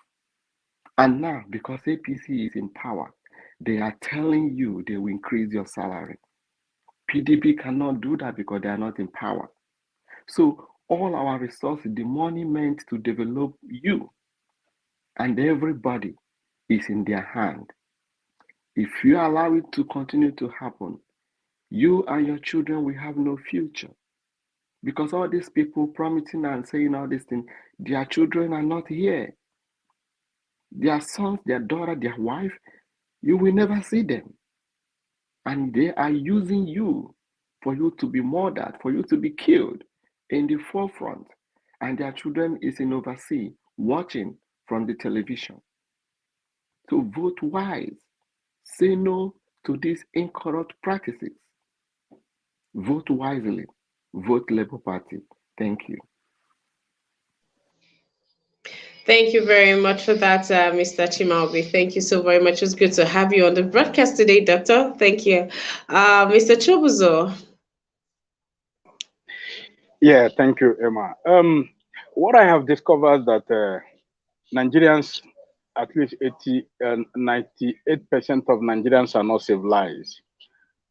And now, because APC is in power, they are telling you they will increase your salary. PDP cannot do that because they are not in power. So all our resources, the money meant to develop you and everybody is in their hand. If you allow it to continue to happen, you and your children will have no future. Because all these people promising and saying all these things, their children are not here. Their sons, their daughter, their wife, you will never see them. And they are using you for you to be murdered, for you to be killed in the forefront. And their children is in overseas watching from the television to vote wise. Say no to these incorrupt practices. Vote wisely. Vote Labour Party. Thank you. Thank you very much for that, Mr. Chimaobi. Thank you so very much. It's good to have you on the broadcast today, Doctor. Thank you. Mr. Chobuzo. Yeah, thank you, Emma. What I have discovered that Nigerians, at least 98% of Nigerians are not civilized.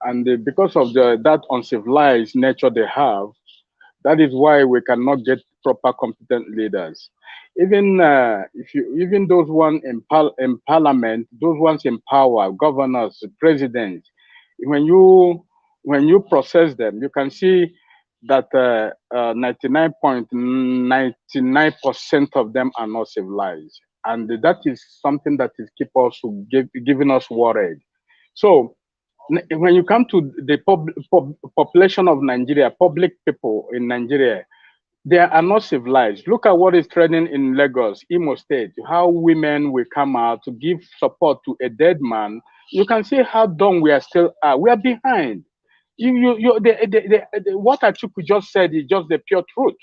And because of that uncivilized nature they have, that is why we cannot get proper competent leaders. Even even those ones in parliament, those ones in power, governors, presidents, when you process them, you can see that 99.99% of them are not civilized, and that is something that is giving us worried. So when you come to the population of Nigeria, public people in Nigeria, they are not civilized. Look at what is trending in Lagos, Imo State, how women will come out to give support to a dead man. You can see how dumb we are still are. We are behind. What Atiku just said is just the pure truth.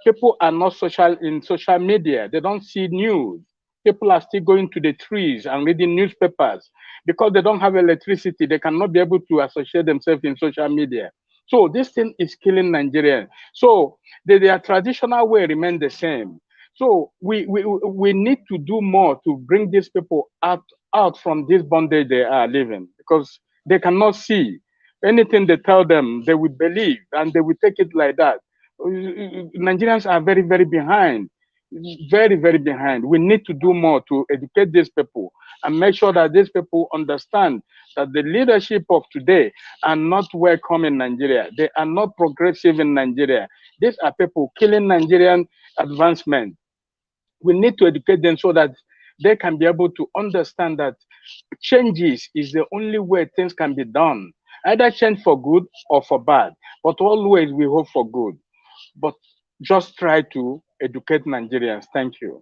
People are not in social media. They don't see news. People are still going to the trees and reading newspapers because they don't have electricity. They cannot be able to associate themselves in social media. So this thing is killing Nigerians. So their traditional way remain the same. So we need to do more to bring these people out from this bondage they are living, because they cannot see. Anything they tell them, they will believe and they will take it like that. Nigerians are very, very behind. Very, very behind. We need to do more to educate these people and make sure that these people understand that the leadership of today are not welcome in Nigeria. They are not progressive in Nigeria. These are people killing Nigerian advancement. We need to educate them so that they can be able to understand that changes is the only way things can be done. Either change for good or for bad, but always we hope for good. But just try to educate Nigerians. Thank you.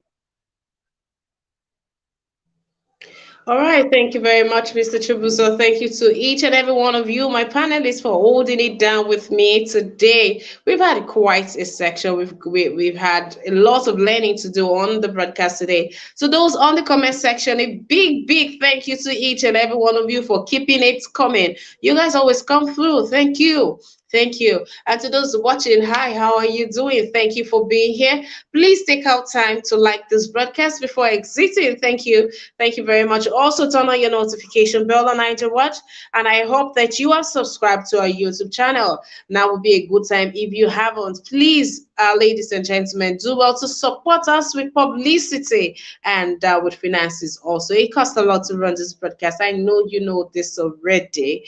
All right, thank you very much, Mr. Chibuzo. Thank you to each and every one of you, my panelists, for holding it down with me today. We've had quite a section. We've had a lot of learning to do on the broadcast today. So those on the comment section, a big thank you to each and every one of you for keeping it coming. You guys always come through. Thank you. Thank you. And to those watching, hi, how are you doing? Thank you for being here. Please take out time to like this broadcast before exiting. Thank you. Thank you very much. Also, turn on your notification bell on Niger Watch. And I hope that you are subscribed to our YouTube channel. Now would be a good time. If you haven't, please, ladies and gentlemen, do well to support us with publicity and with finances also. It costs a lot to run this broadcast. I know you know this already.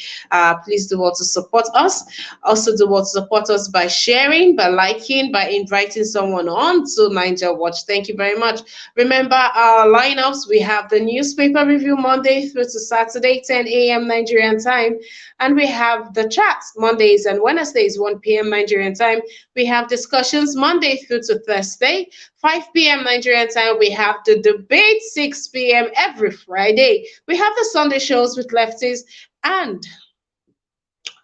Please do well to support us. Also do well to support us by sharing, by liking, by inviting someone on to Niger Watch. Thank you very much. Remember our lineups. We have the newspaper review Monday through to Saturday, 10 a.m. Nigerian time. And we have the chats Mondays and Wednesdays, 1 p.m. Nigerian time. We have discussions Monday through to Thursday, 5 p.m. Nigerian time. We have the debate, 6 p.m. every Friday. We have the Sunday shows with lefties. And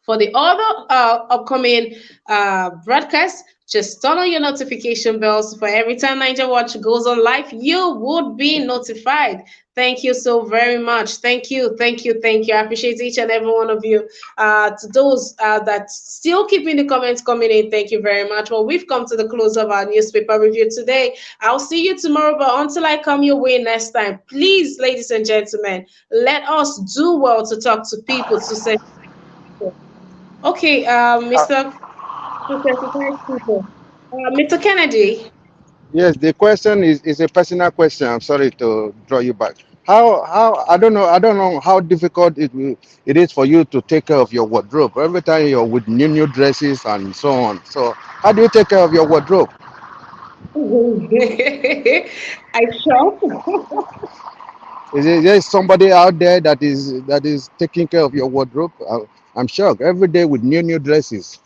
for the other upcoming broadcasts, just turn on your notification bells for every time Niger Watch goes on live. You would be notified. Thank you so very much. Thank you. I appreciate each and every one of you. To those that still keeping the comments coming in, thank you very much. Well, we've come to the close of our newspaper review today. I'll see you tomorrow, but until I come your way next time, please, ladies and gentlemen, let us do well to talk to people, to say, okay, Mr. Mr. Kennedy. Yes, the question is a personal question. I'm sorry to draw you back. How I don't know how difficult it is for you to take care of your wardrobe. Every time you're with new dresses and so on. So how do you take care of your wardrobe? I shop. Is there somebody out there that is taking care of your wardrobe? I'm shocked. Every day with new dresses.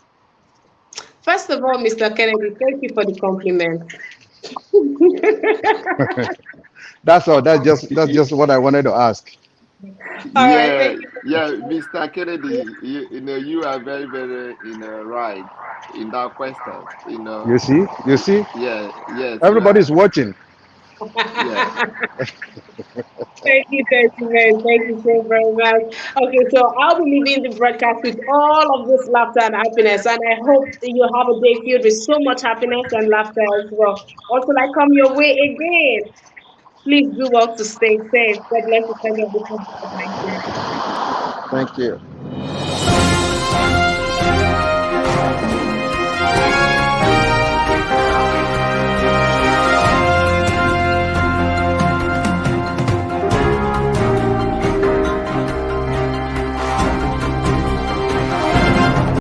First of all, Mr. Kennedy, thank you for the compliment. That's all. That's just what I wanted to ask. All right, Yeah, thank you. yeah, Mr. Kennedy, you are very, very, right in that question. You see, Yeah, yes, you everybody's are. watching. Yeah. Thank you very, thank you so very much. Okay, so I'll be leaving the broadcast with all of this laughter and happiness, and I hope that you have a day filled with so much happiness and laughter as well. Until I come your way again, please do well to stay safe. God bless the family of the country of Nigeria. Thank you.